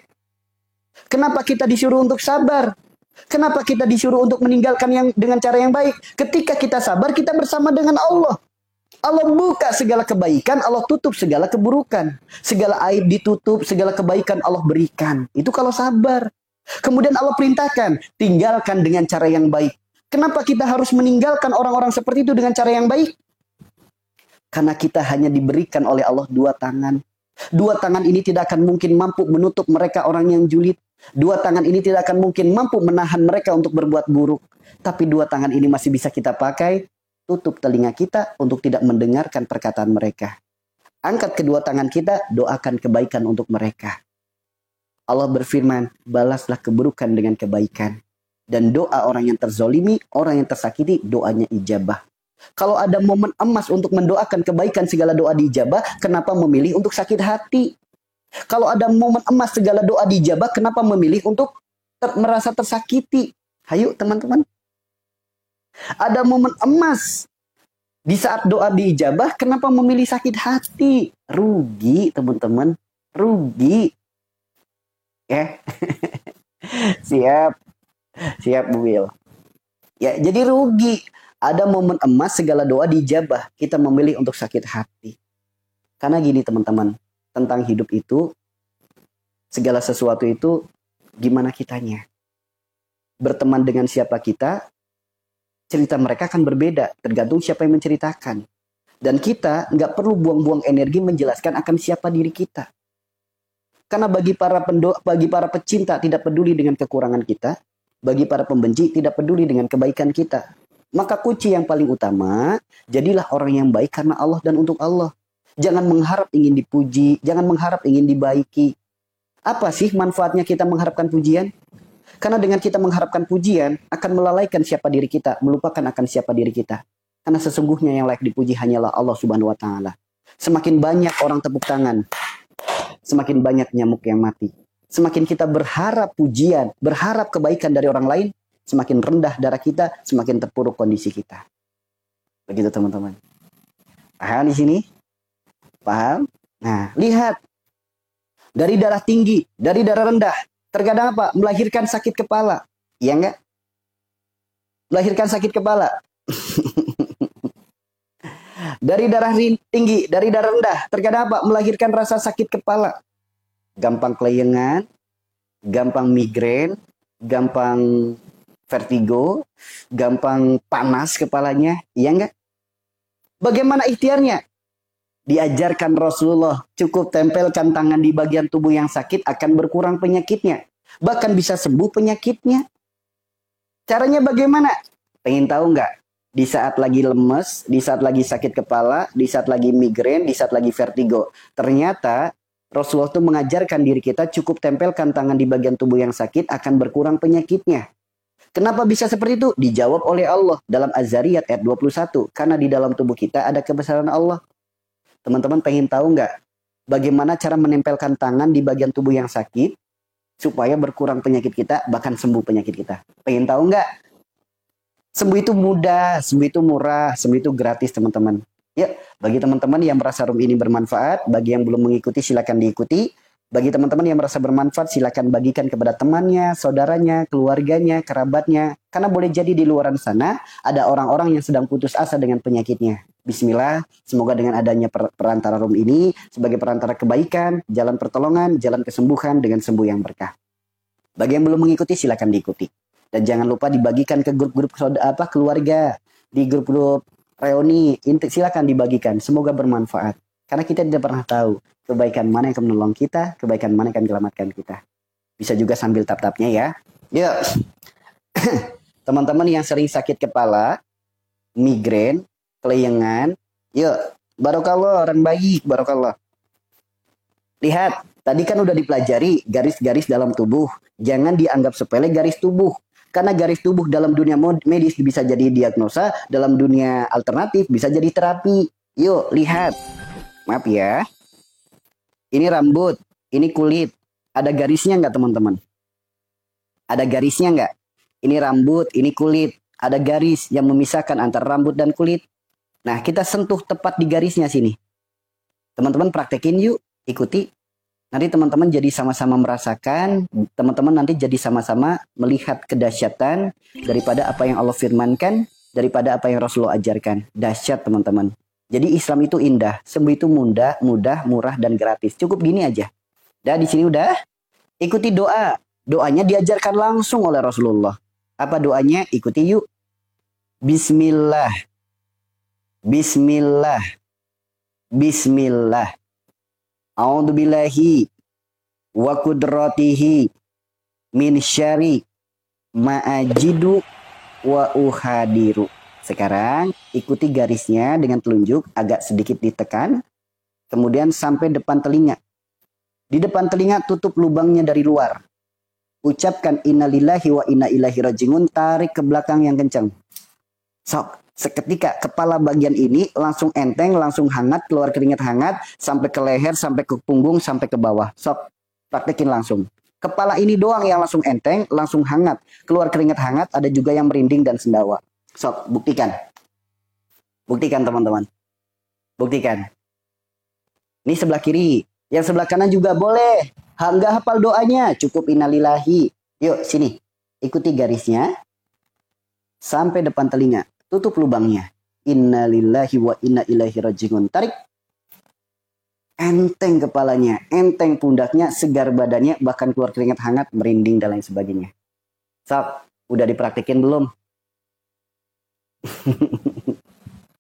Kenapa kita disuruh untuk sabar? Kenapa kita disuruh untuk meninggalkan yang dengan cara yang baik? Ketika kita sabar, kita bersama dengan Allah. Allah buka segala kebaikan, Allah tutup segala keburukan. Segala aib ditutup, segala kebaikan Allah berikan. Itu kalau sabar. Kemudian Allah perintahkan, tinggalkan dengan cara yang baik. Kenapa kita harus meninggalkan orang-orang seperti itu dengan cara yang baik? Karena kita hanya diberikan oleh Allah dua tangan. Dua tangan ini tidak akan mungkin mampu menutup mereka orang yang julid. Dua tangan ini tidak akan mungkin mampu menahan mereka untuk berbuat buruk. Tapi dua tangan ini masih bisa kita pakai, tutup telinga kita untuk tidak mendengarkan perkataan mereka. Angkat kedua tangan kita, doakan kebaikan untuk mereka. Allah berfirman, balaslah keburukan dengan kebaikan. Dan doa orang yang terzolimi, orang yang tersakiti, doanya ijabah. Kalau ada momen emas untuk mendoakan kebaikan, segala doa diijabah, kenapa memilih untuk sakit hati? Kalau ada momen emas segala doa diijabah, kenapa memilih untuk merasa tersakiti? Hayu teman-teman. Ada momen emas di saat doa diijabah, kenapa memilih sakit hati? Rugi teman-teman, rugi. Ya, siap, siap Bu Wil. Ya, jadi rugi. Ada momen emas segala doa dijabah. Kita memilih untuk sakit hati. Karena gini teman-teman, tentang hidup itu, segala sesuatu itu gimana kitanya. Berteman dengan siapa kita, cerita mereka akan berbeda. Tergantung siapa yang menceritakan. Dan kita nggak perlu buang-buang energi menjelaskan akan siapa diri kita. Karena bagi para pecinta tidak peduli dengan kekurangan kita, bagi para pembenci tidak peduli dengan kebaikan kita. Maka kunci yang paling utama, jadilah orang yang baik karena Allah dan untuk Allah. Jangan mengharap ingin dipuji, jangan mengharap ingin dibaiki. Apa sih manfaatnya kita mengharapkan pujian? Karena dengan kita mengharapkan pujian, akan melalaikan siapa diri kita, melupakan akan siapa diri kita. Karena sesungguhnya yang layak dipuji hanyalah Allah Subhanahu wa Ta'ala. Semakin banyak orang tepuk tangan, semakin banyak nyamuk yang mati. Semakin kita berharap pujian, berharap kebaikan dari orang lain, semakin rendah darah kita, semakin terpuruk kondisi kita. Begitu teman-teman. Paham di sini? Paham? Nah, lihat. Dari darah tinggi, dari darah rendah, terkadang apa? Melahirkan sakit kepala. Iya enggak? Melahirkan sakit kepala. Dari darah tinggi, dari darah rendah, terkadang apa? Melahirkan rasa sakit kepala. Gampang kelayangan, gampang migrain, gampang vertigo, gampang panas kepalanya, iya enggak? Bagaimana ikhtiarnya? Diajarkan Rasulullah, cukup tempelkan tangan di bagian tubuh yang sakit akan berkurang penyakitnya. Bahkan bisa sembuh penyakitnya. Caranya bagaimana? Pengen tahu nggak? Di saat lagi lemes, di saat lagi sakit kepala, di saat lagi migrain, di saat lagi vertigo. Ternyata Rasulullah itu mengajarkan diri kita cukup tempelkan tangan di bagian tubuh yang sakit akan berkurang penyakitnya. Kenapa bisa seperti itu? Dijawab oleh Allah dalam Az-Zariyat ayat 21. Karena di dalam tubuh kita ada kebesaran Allah. Teman-teman pengen tahu nggak? Bagaimana cara menempelkan tangan di bagian tubuh yang sakit supaya berkurang penyakit kita, bahkan sembuh penyakit kita. Pengen tahu nggak? Sembuh itu mudah, sembuh itu murah, sembuh itu gratis teman-teman. Ya, bagi teman-teman yang merasa room ini bermanfaat, bagi yang belum mengikuti silakan diikuti. Bagi teman-teman yang merasa bermanfaat silakan bagikan kepada temannya, saudaranya, keluarganya, kerabatnya. Karena boleh jadi di luaran sana ada orang-orang yang sedang putus asa dengan penyakitnya. Bismillah, semoga dengan adanya perantara room ini sebagai perantara kebaikan, jalan pertolongan, jalan kesembuhan dengan sembuh yang berkah. Bagi yang belum mengikuti silakan diikuti. Dan jangan lupa dibagikan ke grup-grup keluarga, di grup-grup reuni, silakan dibagikan. Semoga bermanfaat. Karena kita tidak pernah tahu kebaikan mana yang akan menolong kita, kebaikan mana yang akan menyelamatkan kita. Bisa juga sambil tap-tapnya ya. Yuk. Teman-teman yang sering sakit kepala, migrain, kelayangan, yuk. Barokallah, orang baik, barokallah. Lihat, tadi kan udah dipelajari garis-garis dalam tubuh. Jangan dianggap sepele garis tubuh. Karena garis tubuh dalam dunia medis bisa jadi diagnosa, dalam dunia alternatif bisa jadi terapi. Yuk, lihat. Maaf ya. Ini rambut, ini kulit. Ada garisnya nggak teman-teman? Ada garisnya nggak? Ini rambut, ini kulit. Ada garis yang memisahkan antara rambut dan kulit. Nah, kita sentuh tepat di garisnya sini. Teman-teman praktekin yuk, ikuti. Nanti teman-teman jadi sama-sama merasakan, teman-teman nanti jadi sama-sama melihat kedahsyatan daripada apa yang Allah firmankan, daripada apa yang Rasulullah ajarkan. Dahsyat teman-teman. Jadi Islam itu indah, sembuh itu mudah, murah dan gratis. Cukup gini aja. Dah di sini udah. Ikuti doa. Doanya diajarkan langsung oleh Rasulullah. Apa doanya? Ikuti yuk. Bismillah. Bismillah. Bismillah. A'udzubillahi wa qudratihi min syari ma'ajidu wa uhadiru. Sekarang ikuti garisnya dengan telunjuk agak sedikit ditekan. Kemudian sampai depan telinga. Di depan telinga tutup lubangnya dari luar. Ucapkan innalillahi wa inna ilaihi rajiun. Tarik ke belakang yang kencang. Sok. Seketika kepala bagian ini langsung enteng, langsung hangat, keluar keringat hangat, sampai ke leher, sampai ke punggung, sampai ke bawah. Sok, praktekin langsung. Kepala ini doang yang langsung enteng, langsung hangat, keluar keringat hangat, ada juga yang merinding dan sendawa. Sok, buktikan. Buktikan teman-teman. Buktikan. Ini sebelah kiri, yang sebelah kanan juga boleh. Nggak hafal doanya, cukup innalillahi. Yuk, sini. Ikuti garisnya. Sampai depan telinga. Tutup lubangnya. Innalillahi wa inna ilaihi rajiun. Tarik. Enteng kepalanya, enteng pundaknya, segar badannya, bahkan keluar keringat hangat, merinding, dan lain sebagainya. Sob, udah dipraktikin belum?